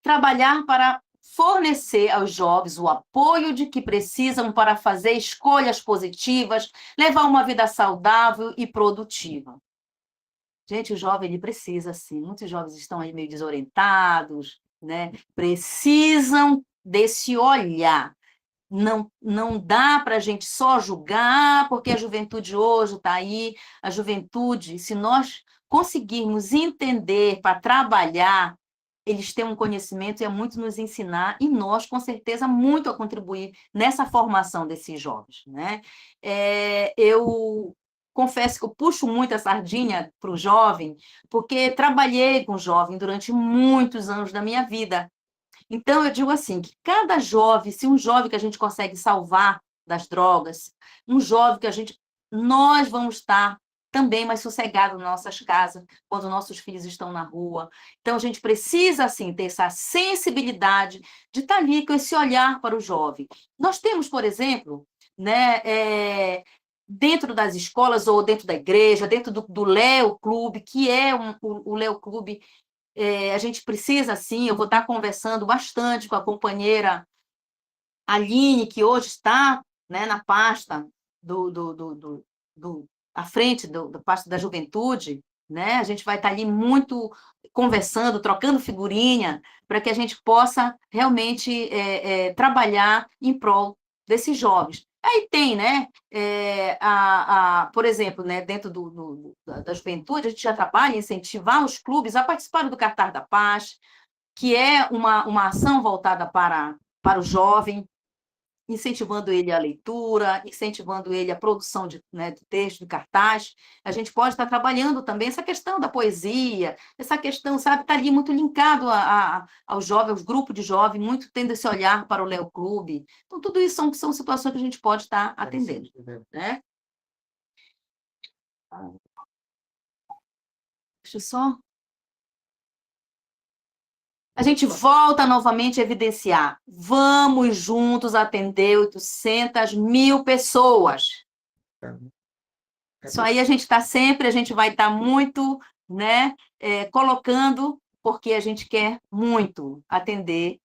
Trabalhar para fornecer aos jovens o apoio de que precisam para fazer escolhas positivas, levar uma vida saudável e produtiva. Gente, o jovem, ele precisa, sim. Muitos jovens estão aí meio desorientados, né? Precisam desse olhar. Não dá para a gente só julgar, porque a juventude hoje está aí. A juventude, se nós conseguirmos entender para trabalhar, eles têm um conhecimento e é muito nos ensinar, e nós, com certeza, muito a contribuir nessa formação desses jovens, né? Eu confesso que eu puxo muito a sardinha para o jovem, porque trabalhei com jovem durante muitos anos da minha vida. Então, eu digo assim, que cada jovem, se um jovem que a gente consegue salvar das drogas, um jovem que nós vamos estar também mais sossegados nas nossas casas, quando nossos filhos estão na rua. Então, a gente precisa, assim, ter essa sensibilidade de estar ali com esse olhar para o jovem. Nós temos, por exemplo, né, dentro das escolas ou dentro da igreja, dentro do Leo Clube, que é o Leo Clube. A gente precisa, sim, eu vou estar conversando bastante com a companheira Aline, que hoje está, né, na pasta à frente da pasta da juventude, né? A gente vai estar ali muito conversando, trocando figurinha, para que a gente possa realmente trabalhar em prol desses jovens. Aí tem, né, por exemplo, né, dentro da juventude, a gente já trabalha em incentivar os clubes a participarem do Cartaz da Paz, que é uma ação voltada para o jovem, incentivando ele à leitura, incentivando ele à produção de texto, de cartaz. A gente pode estar trabalhando também essa questão da poesia, essa questão, sabe, está ali muito linkado aos jovens, aos grupos de jovens, muito tendo esse olhar para o Leo Clube. Então, tudo isso são situações que a gente pode estar atendendo, né? Deixa eu só... A gente volta novamente a evidenciar. Vamos juntos atender 800 mil pessoas. Isso aí a gente vai estar muito, né, colocando, porque a gente quer muito atender,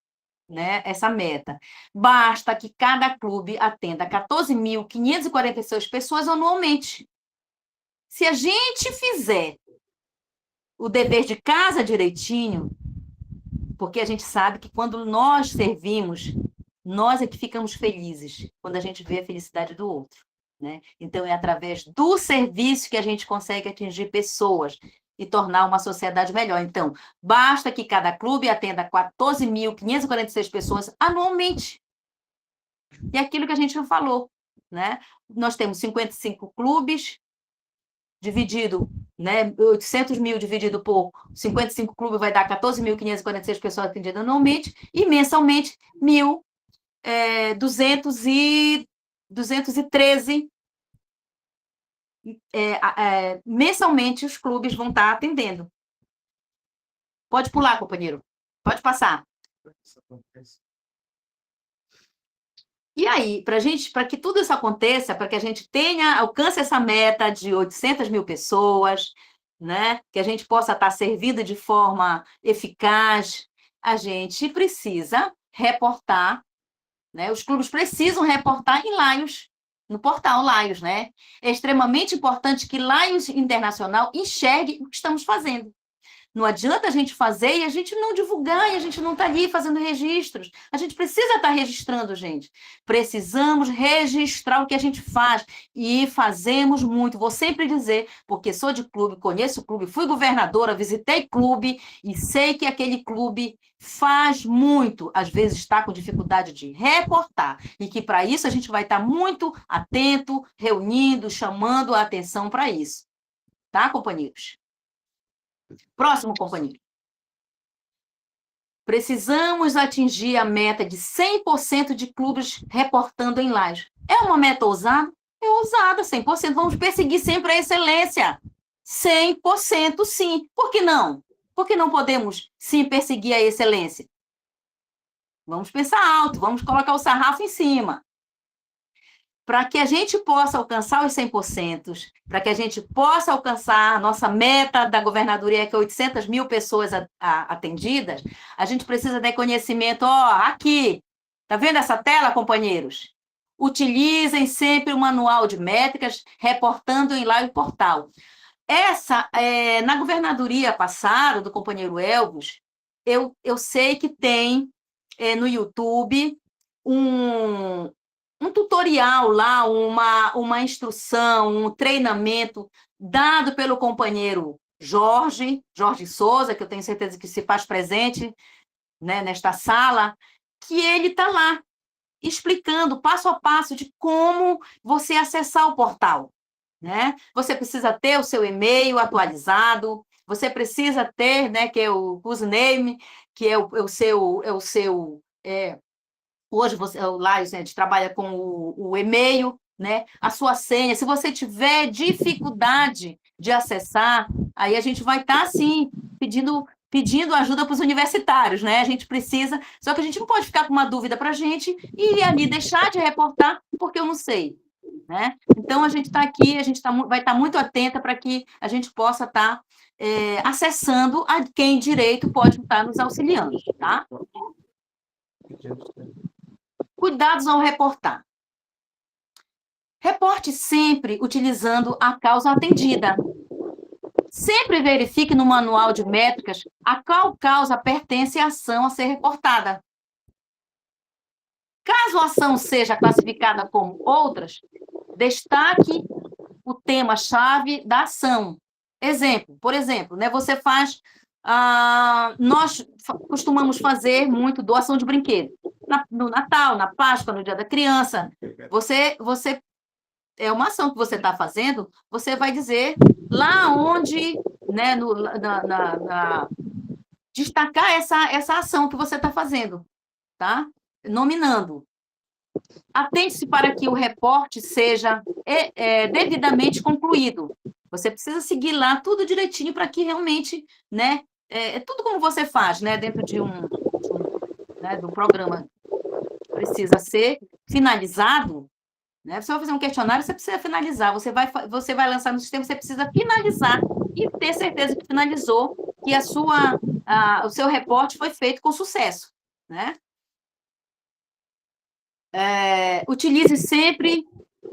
né, essa meta. Basta que cada clube atenda 14.546 pessoas anualmente. Se a gente fizer o dever de casa direitinho, porque a gente sabe que quando nós servimos, nós é que ficamos felizes, quando a gente vê a felicidade do outro, né? Então, é através do serviço que a gente consegue atingir pessoas e tornar uma sociedade melhor. Então, basta que cada clube atenda 14.546 pessoas anualmente. E é aquilo que a gente falou, né? Nós temos 55 clubes, dividido, né, 800 mil dividido por 55 clubes vai dar 14.546 pessoas atendidas anualmente, e mensalmente 1.000 213 mensalmente os clubes vão estar atendendo. Pode pular, companheiro. Pode passar. E aí, para que tudo isso aconteça, para que a gente alcance essa meta de 800 mil pessoas, né, que a gente possa estar servindo de forma eficaz, a gente precisa reportar, né, os clubes precisam reportar em Lions, no portal Lions, né? É extremamente importante que Lions Internacional enxergue o que estamos fazendo. Não adianta a gente fazer e a gente não divulgar, e a gente não está ali fazendo registros. A gente precisa estar registrando, gente. Precisamos registrar o que a gente faz. E fazemos muito. Vou sempre dizer, porque sou de clube, conheço o clube, fui governadora, visitei clube e sei que aquele clube faz muito. Às vezes está com dificuldade de reportar. E que para isso a gente vai estar muito atento, reunindo, chamando a atenção para isso. Tá, companheiros? Próximo, companheiro. Precisamos atingir a meta de 100% de clubes reportando em live. É uma meta ousada? É ousada, 100%. Vamos perseguir sempre a excelência. 100% sim. Por que não? Por que não podemos, sim, perseguir a excelência? Vamos pensar alto, vamos colocar o sarrafo em cima. Para que a gente possa alcançar os 100%, para que a gente possa alcançar a nossa meta da governadoria, que é 800 mil pessoas atendidas, a gente precisa ter conhecimento. Aqui, tá vendo essa tela, companheiros? Utilizem sempre o manual de métricas, reportando em live portal. Na governadoria passada, do companheiro Elvis, eu sei que tem no YouTube um tutorial lá, uma instrução, um treinamento dado pelo companheiro Jorge Souza, que eu tenho certeza que se faz presente, né, nesta sala, que ele está lá explicando passo a passo de como você acessar o portal, né? Você precisa ter o seu e-mail atualizado, você precisa ter, né, que é o username, que é o seu hoje o Lions, né, a gente trabalha com o e-mail, né, a sua senha. Se você tiver dificuldade de acessar, aí a gente vai estar, sim, pedindo ajuda para os universitários, né? A gente precisa, só que a gente não pode ficar com uma dúvida para a gente e ali deixar de reportar porque eu não sei, né? Então, a gente está aqui, a gente vai estar muito atenta para que a gente possa estar acessando a quem direito pode estar nos auxiliando, tá? Cuidados ao reportar. Reporte sempre utilizando a causa atendida. Sempre verifique no manual de métricas a qual causa pertence à ação a ser reportada. Caso a ação seja classificada como outras, destaque o tema-chave da ação. Por exemplo, né, você faz... nós costumamos fazer muito doação de brinquedo. No Natal, na Páscoa, no Dia da Criança. Você é uma ação que você está fazendo, você vai dizer lá onde, né, destacar essa ação que você está fazendo, tá? Nominando. Atente-se para que o reporte seja devidamente concluído. Você precisa seguir lá tudo direitinho para que realmente, né, tudo como você faz, né, dentro do programa, precisa ser finalizado, né? Você vai fazer um questionário, você precisa finalizar. Você vai lançar no sistema, você precisa finalizar e ter certeza que finalizou, que o seu reporte foi feito com sucesso, né? Utilize sempre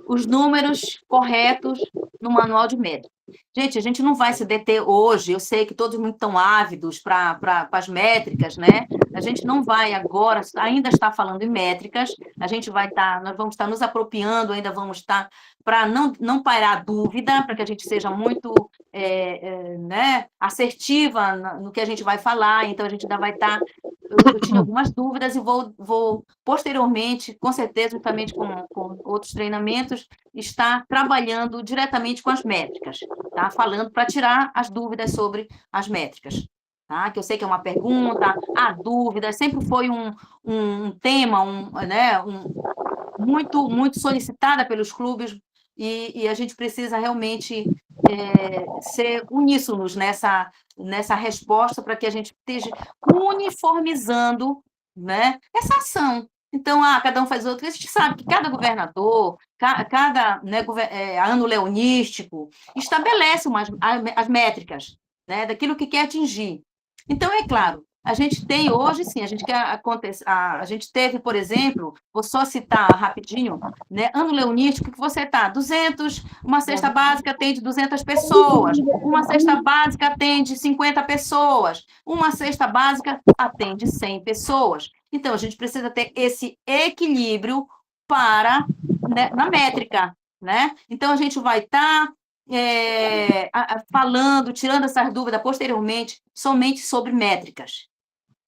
os números corretos no manual de métricas. Gente, a gente não vai se deter hoje, eu sei que todos muito estão ávidos para as métricas, né? A gente não vai agora, ainda está falando em métricas, nós vamos estar nos apropriando, ainda vamos estar, para não parar a dúvida, para que a gente seja muito né, assertiva no que a gente vai falar, então a gente ainda vai estar... Eu tinha algumas dúvidas e vou posteriormente, com certeza, juntamente com outros treinamentos, estar trabalhando diretamente com as métricas, tá? Falando para tirar as dúvidas sobre as métricas, tá? Que eu sei que é uma pergunta, há dúvidas, sempre foi um tema, muito solicitada pelos clubes, e a gente precisa realmente ser uníssonos nessa resposta para que a gente esteja uniformizando, né, essa ação. Então, cada um faz outro. A gente sabe que cada governador, cada ano leonístico, estabelece as métricas, né, daquilo que quer atingir. Então, é claro, a gente tem hoje, sim, a gente teve, por exemplo, vou só citar rapidinho, né, ano leonístico, que você está 200, uma cesta básica atende 200 pessoas, uma cesta básica atende 50 pessoas, uma cesta básica atende 100 pessoas. Então, a gente precisa ter esse equilíbrio né, na métrica, né? Então, a gente vai estar falando, tirando essas dúvidas posteriormente, somente sobre métricas.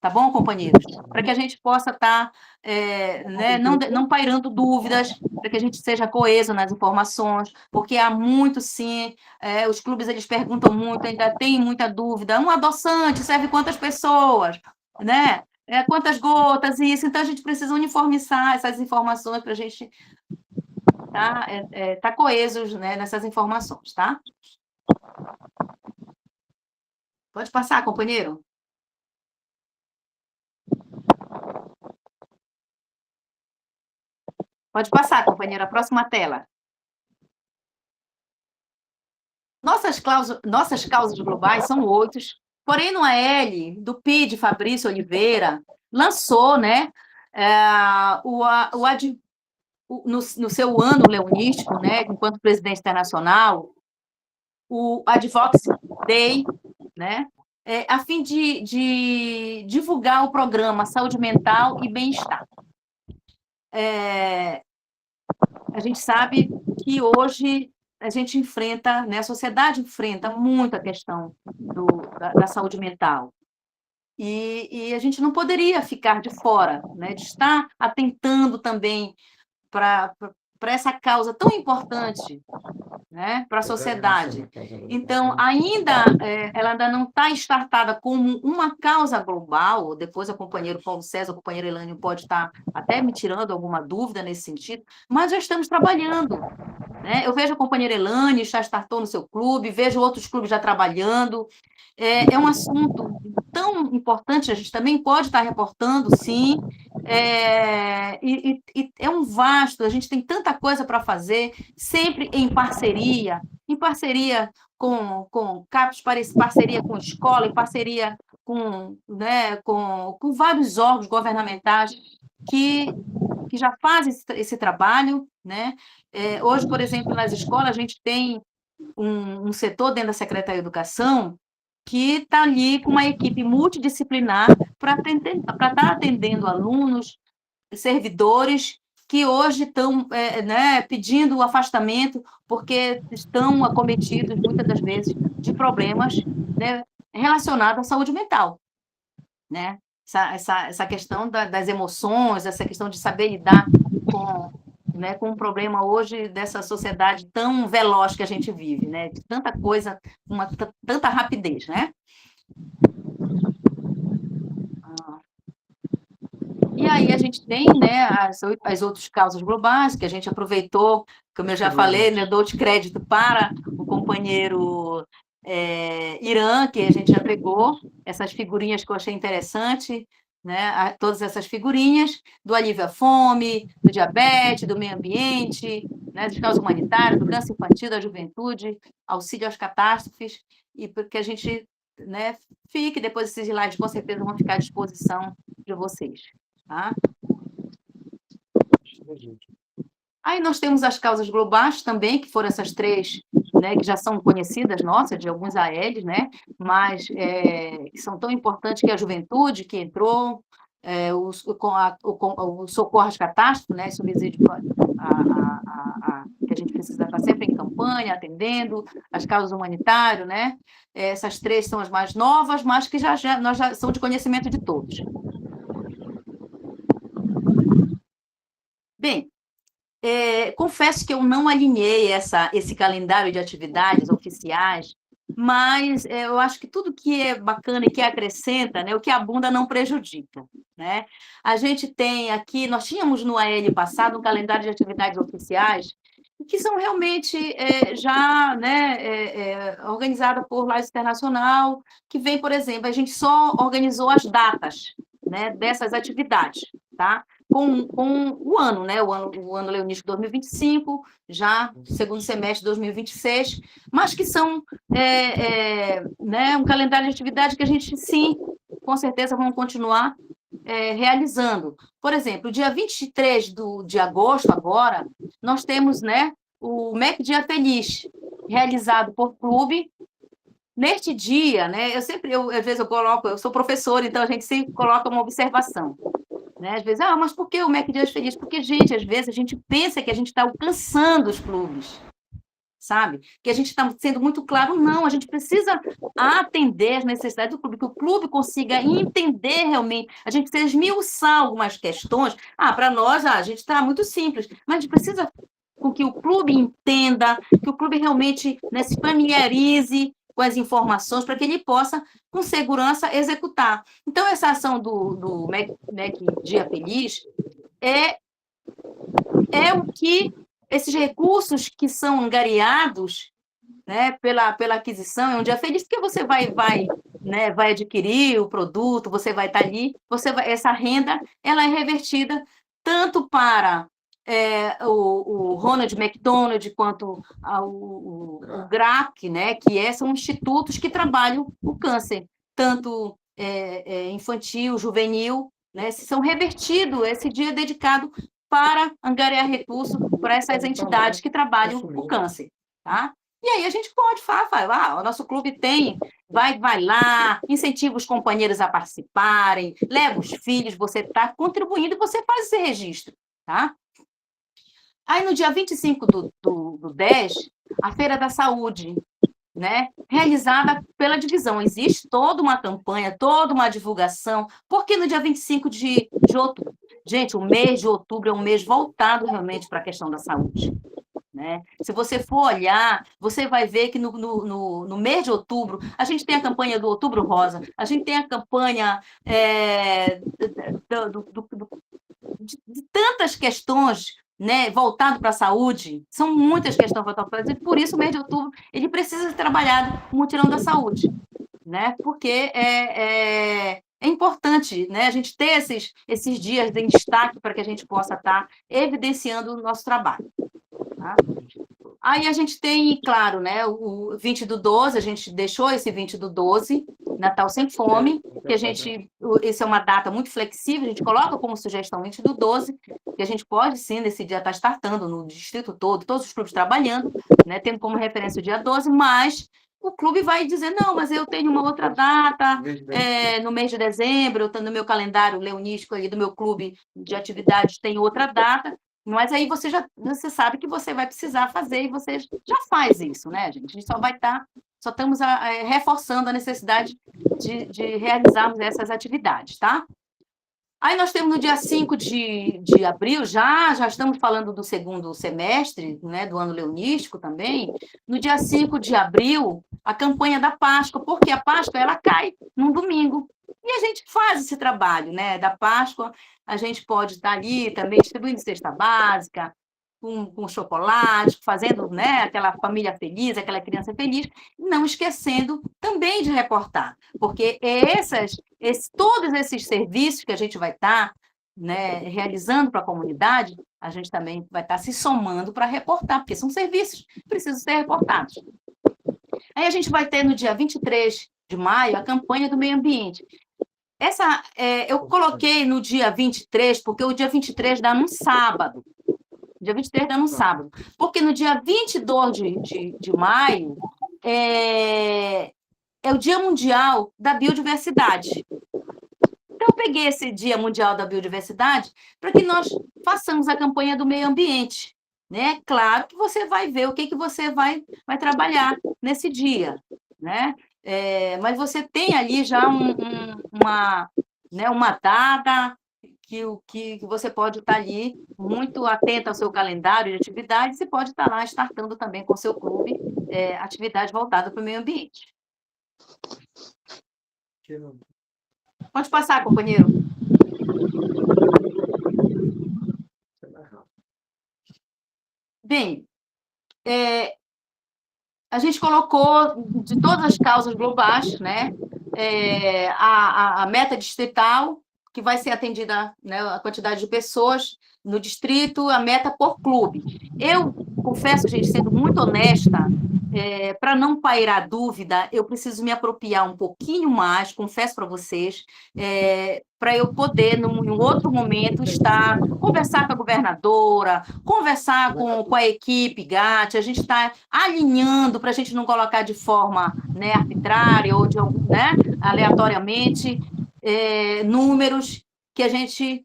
Tá bom, companheiros? Para que a gente possa estar né, não pairando dúvidas, para que a gente seja coeso nas informações, porque há muito, sim, os clubes eles perguntam muito, ainda tem muita dúvida. Um adoçante serve quantas pessoas? Né? Quantas gotas, isso. Então, a gente precisa uniformizar essas informações para a gente tá coesos, né, nessas informações, tá? Pode passar, companheiro. Pode passar, companheira. A próxima tela. Nossas causas globais são 8, porém, no AL do PID, Fabrício Oliveira, lançou, né, no seu ano leonístico, né, enquanto presidente internacional, o Advocacy Day, né, a fim de divulgar o programa Saúde Mental e Bem-Estar. A gente sabe que hoje a gente enfrenta, né, a sociedade enfrenta muito a questão da saúde mental. E a gente não poderia ficar de fora, né, de estar atentando também para essa causa tão importante, né, para a sociedade. Então, ela ainda não está estartada como uma causa global. Depois o companheiro Paulo César, o companheiro Elânio pode estar até me tirando alguma dúvida nesse sentido, mas já estamos trabalhando, né? Eu vejo a companheira Elane já startou no seu clube, vejo outros clubes já trabalhando. É um assunto tão importante, a gente também pode estar reportando, sim, e é um vasto, a gente tem tanta coisa para fazer, sempre em parceria com CAPES, parceria com escola, em parceria né, com vários órgãos governamentais que já fazem esse trabalho, né? Hoje, por exemplo, nas escolas, a gente tem um setor dentro da Secretaria de Educação que está ali com uma equipe multidisciplinar para estar atendendo alunos, servidores que hoje estão né, pedindo o afastamento porque estão acometidos, muitas das vezes, de problemas, né, relacionados à saúde mental, né? Essa questão das emoções, essa questão de saber lidar com um problema hoje dessa sociedade tão veloz que a gente vive, né? De tanta coisa, tanta rapidez, né? E aí a gente tem, né, as outras causas globais, que a gente aproveitou, como eu já falei, né, dou de crédito para o companheiro Irã, que a gente já pegou, essas figurinhas que eu achei interessante, né, todas essas figurinhas, do alívio à fome, do diabetes, do meio ambiente, né, das causas humanitárias, do câncer infantil, da juventude, auxílio às catástrofes, e porque a gente, né, fique, depois esses slides com certeza vão ficar à disposição de vocês. Tá? Aí nós temos as causas globais também, que foram essas 3, né, que já são conhecidas, nossas, de alguns ALs, né, mas que são tão importantes, que a juventude que entrou, o socorro às catástrofes, né, subsídio que a gente precisa estar sempre em campanha, atendendo, as causas humanitárias, né, essas 3 são as mais novas, mas que já são de conhecimento de todos. Bem, confesso que eu não alinhei esse calendário de atividades oficiais mas eu acho que tudo que é bacana e que acrescenta, né, o que abunda não prejudica, né? A gente tem aqui, nós tínhamos no AL passado um calendário de atividades oficiais que são realmente já, né, organizada por Lages Internacional, que vem, por exemplo, a gente só organizou as datas, né, dessas atividades, tá? Com o ano, né? O ano leunístico 2025, já segundo semestre de 2026, mas que são né, um calendário de atividade que a gente, sim, com certeza vamos continuar realizando. Por exemplo, dia 23 de agosto, agora, nós temos, né, o MEC Dia Feliz, realizado por clube. Neste dia, né, às vezes eu coloco, eu sou professora, então a gente sempre coloca uma observação, né? Às vezes, mas por que o MEC Dia Feliz? Porque, gente, às vezes a gente pensa que a gente está alcançando os clubes, sabe? Que a gente está sendo muito claro, não, a gente precisa atender as necessidades do clube, que o clube consiga entender realmente, a gente precisa esmiuçar algumas questões. Para nós, a gente está muito simples, mas a gente precisa com que o clube entenda, que o clube realmente, né, se familiarize com as informações para que ele possa, com segurança, executar. Então, essa ação do MEC Dia Feliz é o que esses recursos que são angariados, né, pela aquisição, é um dia feliz, porque você vai adquirir o produto, você vai estar ali, essa renda ela é revertida tanto para o Ronald McDonald quanto o GRAC, né, são institutos que trabalham o câncer, tanto infantil, juvenil, né, são revertidos, esse dia é dedicado para angariar recursos para essas entidades que trabalham o câncer, tá? E aí a gente pode falar, o nosso clube vai lá, incentiva os companheiros a participarem, leva os filhos, você está contribuindo, você faz esse registro, tá? Aí no dia 25 do 10, a Feira da Saúde, né, realizada pela divisão. Existe toda uma campanha, toda uma divulgação, porque no dia 25 de outubro, gente, o mês de outubro é um mês voltado realmente para a questão da saúde, né? Se você for olhar, você vai ver que no mês de outubro, a gente tem a campanha do Outubro Rosa, a gente tem a campanha de tantas questões, né, voltado para a saúde, são muitas questões voltadas para a saúde, por isso o mês de outubro ele precisa ser trabalhado com o mutirão da saúde, né, porque é importante, né, a gente ter esses dias em destaque para que a gente possa estar evidenciando o nosso trabalho. Tá? Aí a gente tem, claro, né, o 20/12, a gente deixou esse 20/12, Natal Sem Fome, que essa é uma data muito flexível, a gente coloca como sugestão 20/12, que a gente pode, sim, nesse dia estar startando no distrito todo, todos os clubes trabalhando, né, tendo como referência o dia 12, mas o clube vai dizer, não, mas eu tenho uma outra data, no mês de dezembro, no meu calendário leonístico aí do meu clube de atividades tem outra data, mas aí você sabe que você vai precisar fazer e você já faz isso, né, gente? A gente só estamos reforçando a necessidade de realizarmos essas atividades, tá? Aí nós temos no dia 5 de abril, já estamos falando do segundo semestre, né, do ano leonístico também, no dia 5 de abril, a campanha da Páscoa, porque a Páscoa ela cai num domingo, e a gente faz esse trabalho, né, da Páscoa, a gente pode estar ali também distribuindo cesta básica, com chocolate, fazendo, né, aquela família feliz, aquela criança feliz, não esquecendo também de reportar, porque todos esses serviços que a gente vai estar, né, realizando para a comunidade, a gente também vai estar se somando para reportar, porque são serviços que precisam ser reportados. Aí a gente vai ter no dia 23 de maio a campanha do meio ambiente. Eu coloquei no dia 23, porque o dia 23 dá num sábado. Dia 23 dá num sábado. Porque no dia 22 de maio é o Dia Mundial da Biodiversidade. Então, eu peguei esse Dia Mundial da Biodiversidade para que nós façamos a campanha do meio ambiente, né? Claro que você vai ver o que você vai trabalhar nesse dia, né? Mas você tem ali já uma data que você pode estar ali muito atento ao seu calendário de atividades e pode estar lá startando também com o seu clube atividade voltada para o meio ambiente. Pode passar, companheiro. Bem, a gente colocou de todas as causas globais, né, a meta distrital, que vai ser atendida, né, a quantidade de pessoas no distrito, a meta por clube. Eu confesso, gente, sendo muito honesta, para não pairar dúvida, eu preciso me apropriar um pouquinho mais, confesso para vocês, para eu poder, em um outro momento, conversar com a governadora, conversar com a equipe GAT, a gente está alinhando para a gente não colocar de forma, né, arbitrária ou né, aleatoriamente números que a gente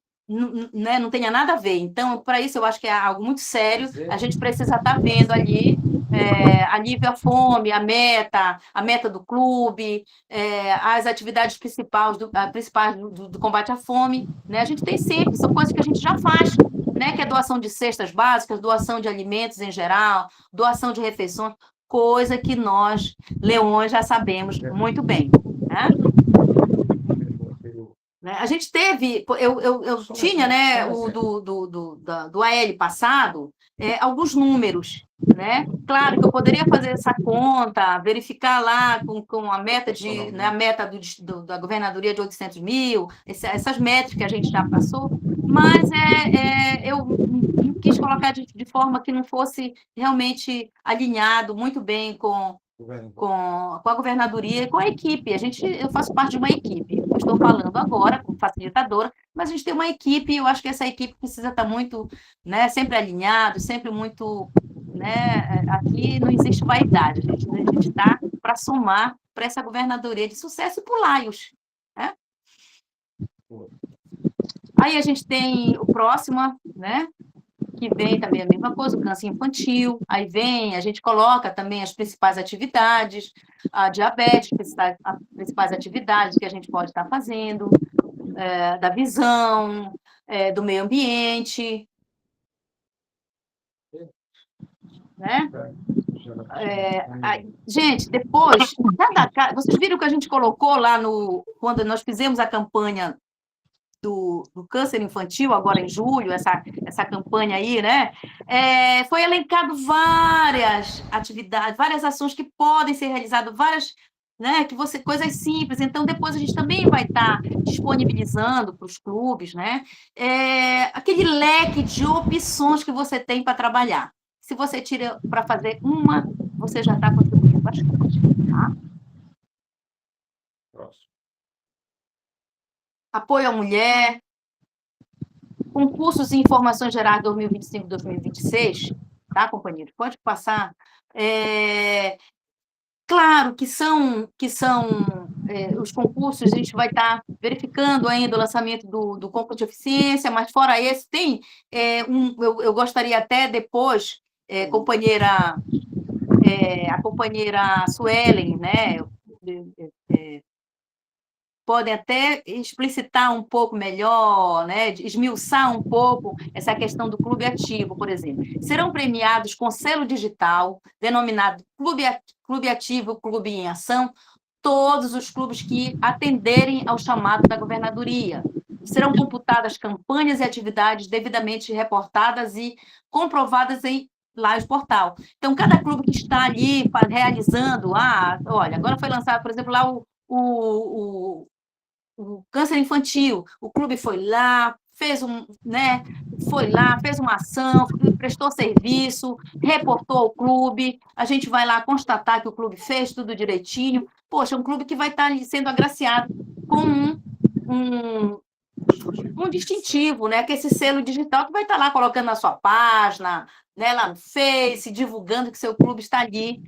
né, não tenha nada a ver. Então, para isso, eu acho que é algo muito sério. A gente precisa estar vendo ali alívio à fome, a meta do clube, as atividades principais do combate à fome. Né? A gente tem sempre, são coisas que a gente já faz, né? Que é doação de cestas básicas, doação de alimentos em geral, doação de refeições, coisa que nós, leões, já sabemos muito bem. Né? A gente teve, eu tinha, né, do AL passado, alguns números, né? Claro que eu poderia fazer essa conta, verificar lá com a meta né, a meta da governadoria de 800 mil, essas métricas que a gente já passou, mas eu não quis colocar de forma que não fosse realmente alinhado muito bem com a governadoria e com a equipe. Eu faço parte de uma equipe. Eu estou falando agora como facilitadora, mas a gente tem uma equipe e eu acho que essa equipe precisa estar muito, né, sempre alinhado, sempre muito, né, aqui não existe vaidade, a gente está para somar para essa governadoria de sucesso e para o Laios. Né? Aí a gente tem o próximo, né? Que vem também a mesma coisa, o câncer infantil, aí a gente coloca também as principais atividades, a diabetes, as principais atividades que a gente pode estar fazendo, da visão, do meio ambiente, né? Gente, depois, vocês viram que a gente colocou lá quando nós fizemos a campanha do câncer infantil, agora em julho, essa campanha aí, né? Foi elencado várias atividades, várias ações que podem ser realizadas, várias, né? Coisas simples. Então, depois a gente também vai estar disponibilizando para os clubes, né? Aquele leque de opções que você tem para trabalhar. Se você tira para fazer uma, você já está contribuindo bastante, tá? Próximo. Apoio à mulher, concursos e informações gerais 2025-2026, tá, companheiro? Pode passar. Claro que são os concursos, a gente vai estar verificando ainda o lançamento do concurso de eficiência, mas fora esse, tem eu gostaria até depois, companheira, a companheira Suelen, né, podem até explicitar um pouco melhor, né, esmiuçar um pouco essa questão do clube ativo, por exemplo. Serão premiados com selo digital, denominado Clube Ativo, Clube em Ação, todos os clubes que atenderem ao chamado da governadoria. Serão computadas campanhas e atividades devidamente reportadas e comprovadas em Laios Portal. Então, cada clube que está ali realizando, olha, agora foi lançado, por exemplo, lá o câncer infantil, o clube foi lá, fez uma ação, prestou serviço, reportou ao clube, a gente vai lá constatar que o clube fez tudo direitinho. Poxa, um clube que vai estar sendo agraciado com um distintivo, né? Que é esse selo digital que vai estar lá colocando na sua página, né? Lá no Face, divulgando que seu clube está ali,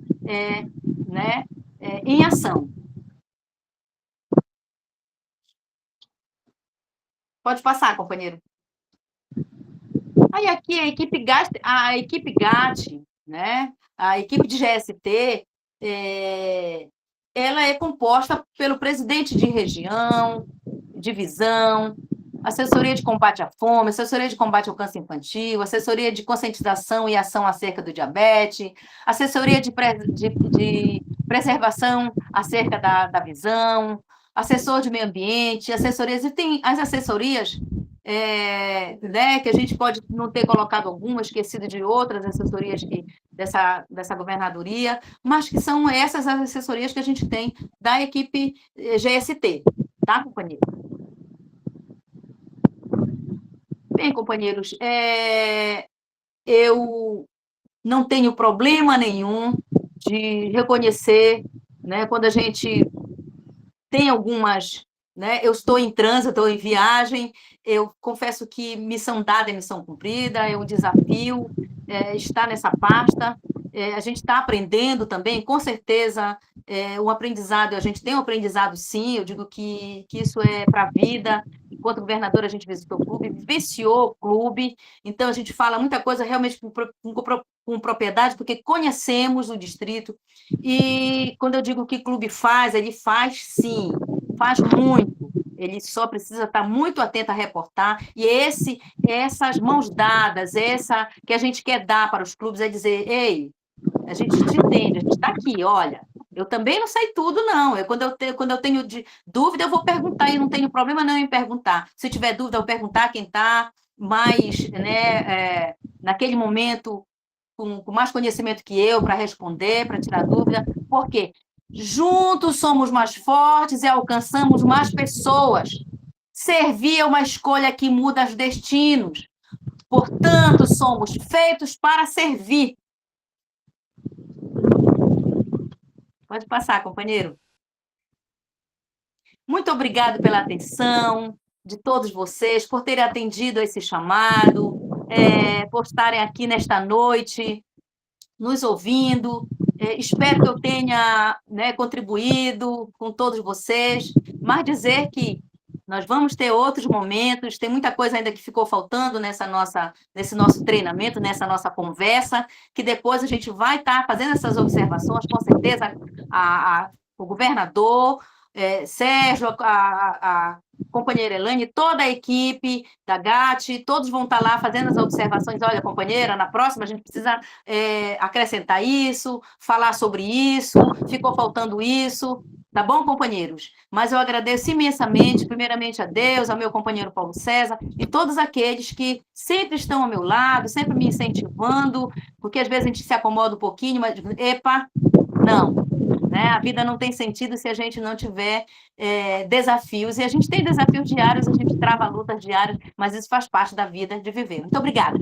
né? Em ação. Pode passar, companheiro. Aí aqui a equipe GAT, né? A equipe de GST, ela é composta pelo presidente de região, divisão, assessoria de combate à fome, assessoria de combate ao câncer infantil, assessoria de conscientização e ação acerca do diabetes, assessoria de preservação acerca da visão, assessor de meio ambiente, assessorias, e tem as assessorias, né, que a gente pode não ter colocado algumas, esquecido de outras assessorias dessa governadoria, mas que são essas as assessorias que a gente tem da equipe GST, tá, companheiro? Bem, companheiros, eu não tenho problema nenhum de reconhecer, né, quando a gente tem algumas, né, eu estou em trânsito, estou em viagem, eu confesso que missão dada é missão cumprida, é um desafio estar nessa pasta, a gente está aprendendo também, com certeza, o aprendizado, a gente tem um aprendizado sim, eu digo que isso é para a vida. Enquanto governadora, a gente visitou o clube, vivenciou o clube, então a gente fala muita coisa realmente com propriedade, porque conhecemos o distrito, e quando eu digo que o clube faz, ele faz sim, faz muito, ele só precisa estar muito atento a reportar, e essas mãos dadas, essa que a gente quer dar para os clubes, é dizer, ei, a gente te entende, a gente está aqui, olha, eu também não sei tudo, não. Quando eu tenho dúvida, eu vou perguntar, e não tenho problema não em perguntar. Se tiver dúvida, eu vou perguntar quem está mais, né, naquele momento, com mais conhecimento que eu, para responder, para tirar dúvida, porque juntos somos mais fortes e alcançamos mais pessoas. Servir é uma escolha que muda os destinos. Portanto, somos feitos para servir. Pode passar, companheiro. Muito obrigado pela atenção de todos vocês, por terem atendido a esse chamado, por estarem aqui nesta noite, nos ouvindo. Espero que eu tenha, né, contribuído com todos vocês, mas dizer que nós vamos ter outros momentos, tem muita coisa ainda que ficou faltando nesse nosso treinamento, nessa nossa conversa, que depois a gente vai estar fazendo essas observações, com certeza o governador, Sérgio, a companheira Elaine, toda a equipe da GAT, todos vão estar lá fazendo as observações. Olha, companheira, na próxima a gente precisa acrescentar isso, falar sobre isso, ficou faltando isso. Tá bom, companheiros? Mas eu agradeço imensamente, primeiramente a Deus, ao meu companheiro Paulo César e todos aqueles que sempre estão ao meu lado, sempre me incentivando, porque às vezes a gente se acomoda um pouquinho, mas, epa, não, né? A vida não tem sentido se a gente não tiver desafios, e a gente tem desafios diários, a gente trava lutas diárias, mas isso faz parte da vida de viver. Muito obrigada.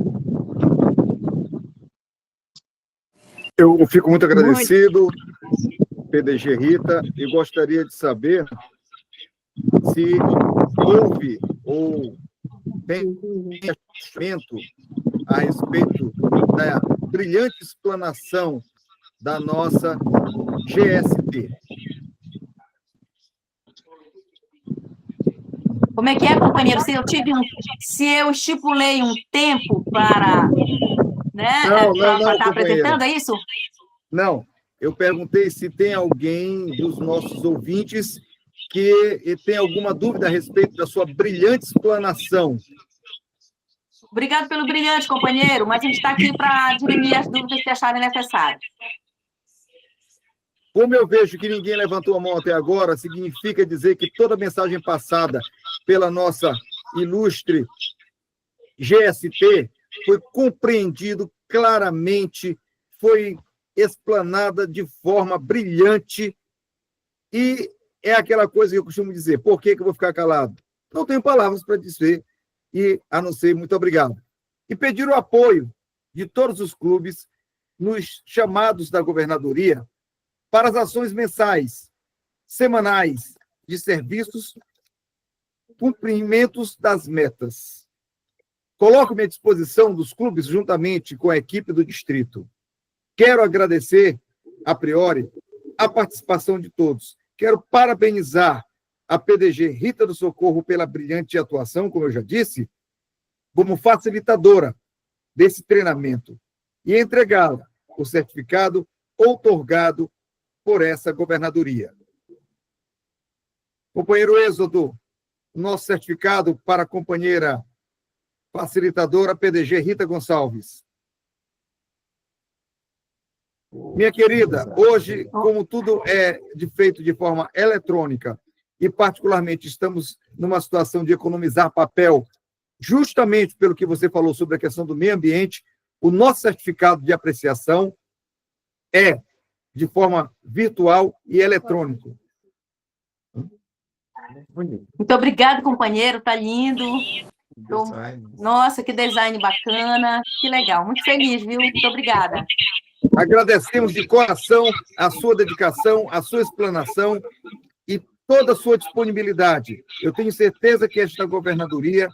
Eu fico muito agradecido, PDG Rita, e gostaria de saber se houve ou tem conhecimento a respeito da brilhante explanação da nossa GST. Como é que é, companheiro? Se eu estipulei um tempo para, né, para estar apresentando, é isso? Não, eu perguntei se tem alguém dos nossos ouvintes que tem alguma dúvida a respeito da sua brilhante explanação. Obrigado pelo brilhante, companheiro, mas a gente está aqui para dirimir as dúvidas que acharem necessárias. Como eu vejo que ninguém levantou a mão até agora, significa dizer que toda a mensagem passada pela nossa ilustre GST foi compreendido claramente, foi explanada de forma brilhante, e é aquela coisa que eu costumo dizer, por que eu vou ficar calado? Não tenho palavras para dizer, e a não ser muito obrigado. E pedir o apoio de todos os clubes nos chamados da governadoria para as ações mensais, semanais de serviços, cumprimentos das metas. Coloco-me à disposição dos clubes juntamente com a equipe do distrito. Quero agradecer, a priori, a participação de todos. Quero parabenizar a PDG Rita do Socorro pela brilhante atuação, como eu já disse, como facilitadora desse treinamento, e entregá-la o certificado outorgado por essa governadoria. Companheiro Êxodo, nosso certificado para a companheira facilitadora PDG Rita Gonçalves. Minha querida, hoje, como tudo é feito de forma eletrônica e, particularmente, estamos numa situação de economizar papel, justamente pelo que você falou sobre a questão do meio ambiente, o nosso certificado de apreciação é de forma virtual e eletrônico. Muito obrigada, companheiro, tá lindo. Nossa, que design bacana, que legal, muito feliz, viu? Muito obrigada. Agradecemos de coração a sua dedicação, a sua explanação e toda a sua disponibilidade. Eu tenho certeza que esta governadoria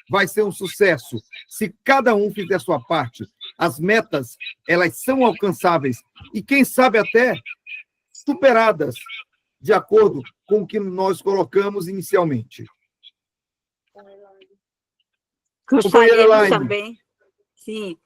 vai ser um sucesso se cada um fizer a sua parte. As metas, elas são alcançáveis e, quem sabe, até superadas de acordo com o que nós colocamos inicialmente. Gostaríamos também, sim.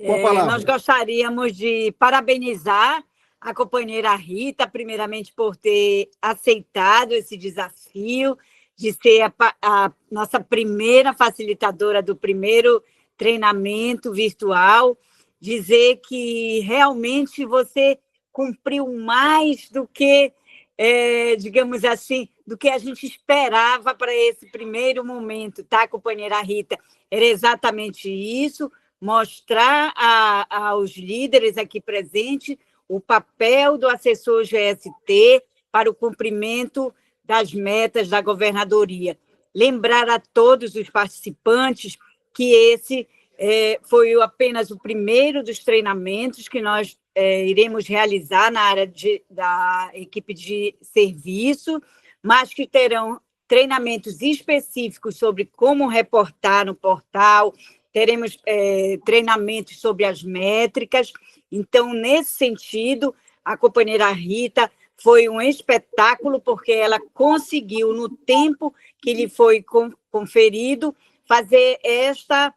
Palavra. Nós gostaríamos de parabenizar a companheira Rita, primeiramente por ter aceitado esse desafio de ser a nossa primeira facilitadora do primeiro treinamento virtual, dizer que realmente você cumpriu mais do que, digamos assim, do que a gente esperava para esse primeiro momento, tá, companheira Rita? Era exatamente isso, mostrar aos líderes aqui presentes o papel do assessor GST para o cumprimento das metas da governadoria. Lembrar a todos os participantes que esse foi apenas o primeiro dos treinamentos que nós iremos realizar na área da equipe de serviço, mas que terão treinamentos específicos sobre como reportar no portal, teremos treinamentos sobre as métricas. Então, nesse sentido, a companheira Rita foi um espetáculo, porque ela conseguiu, no tempo que lhe foi conferido, fazer esta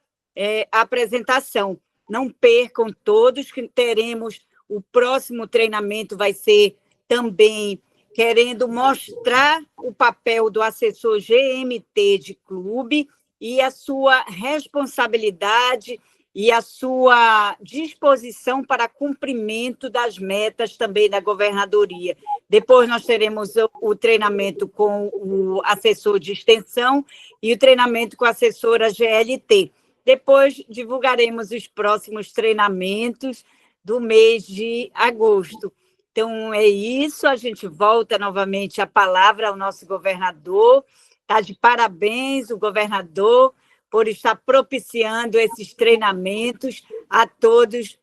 apresentação. Não percam todos, que teremos o próximo treinamento, vai ser também querendo mostrar o papel do assessor GMT de clube e a sua responsabilidade e a sua disposição para cumprimento das metas também da governadoria. Depois nós teremos o treinamento com o assessor de extensão e o treinamento com a assessora GLT. Depois divulgaremos os próximos treinamentos do mês de agosto. Então, é isso, a gente volta novamente a palavra ao nosso governador. Está de parabéns o governador por estar propiciando esses treinamentos a todos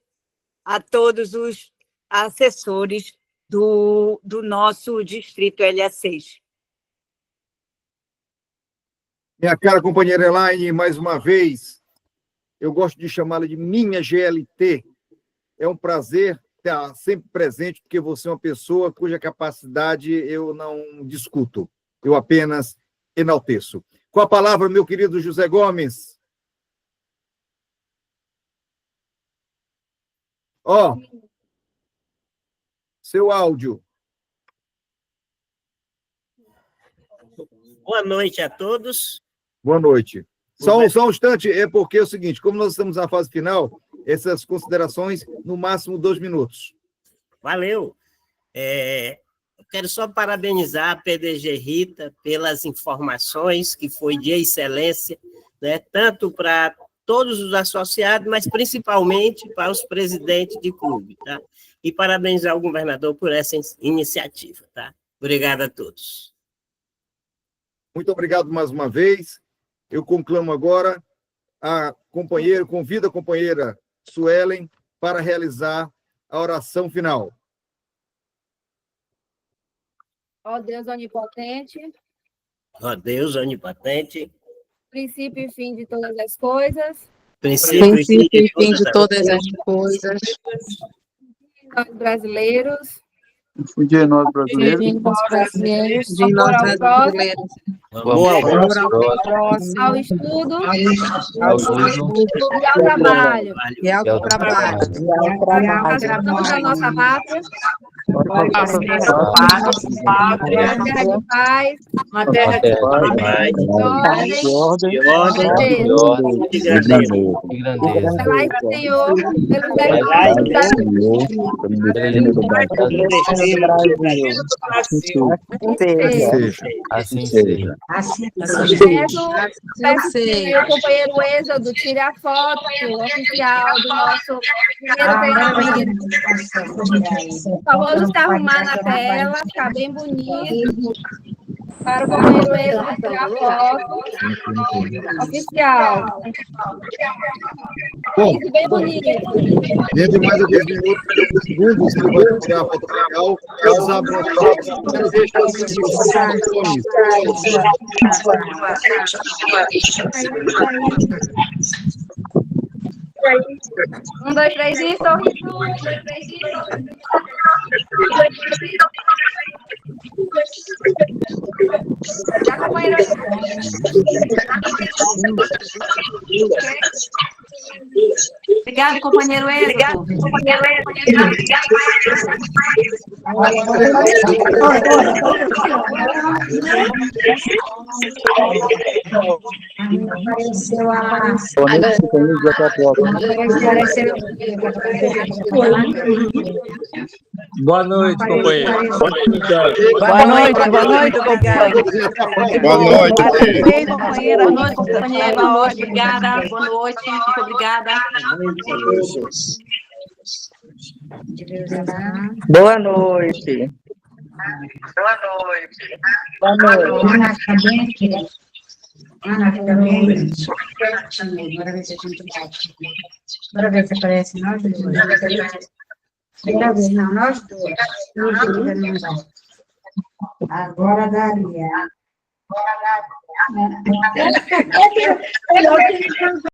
os assessores do nosso distrito LA6. Minha cara companheira Elaine, mais uma vez, eu gosto de chamá-la de minha GLT. É um prazer estar sempre presente, porque você é uma pessoa cuja capacidade eu não discuto, eu apenas enalteço. Com a palavra, meu querido José Gomes. Seu áudio. Boa noite a todos. Boa noite. Só um instante, porque é o seguinte, como nós estamos na fase final, essas considerações, no máximo 2 minutos. Valeu. Eu quero só parabenizar a PDG Rita pelas informações, que foi de excelência, né, tanto para todos os associados, mas principalmente para os presidentes de clube, tá? E parabenizar o governador por essa iniciativa, tá? Obrigado a todos. Muito obrigado mais uma vez. Eu conclamo agora convido a companheira Suelen para realizar a oração final. Ó Deus onipotente. Ó Deus onipotente. Princípio e fim de todas as coisas. Princípio e fim de todas as coisas. Nós brasileiros. De nós brasileiros. De nós brasileiros. Ao estudo. E ao trabalho. E ao trabalho. Agradamos a nossa pátria. Nossa terra de pátria, uma terra de paz, uma terra de ordem, de grandeza. Velai, Senhor, pelo Velai, Assim seja. Peço que o companheiro Êxodo tire a foto oficial do nosso primeiro treinamento. Por favor, nos arrumar na tela, ficar bem bonito. Para o companheiro Êxodo tirar a foto oficial. Bom, Isso, bem bonito. dentro de mais alguns minutos, segundos, que vai tirar a foto legal, nós abrimos Um, dois, três, e sorriso. Um, dois, três, e já, companheiro. Obrigado, companheiro Êxodo. Boa noite, companheiro. Boa noite, companheiro. Boa noite. Companheira, boa noite, companheiro. Boa noite, obrigada. Boa noite, muito obrigada. Boa noite. Ana, tá bem, querida? Ana, tá bem? Bora ver se a gente bate. Bora ver se aparece nós duas. Bora ver, não, nós duas. Agora daria.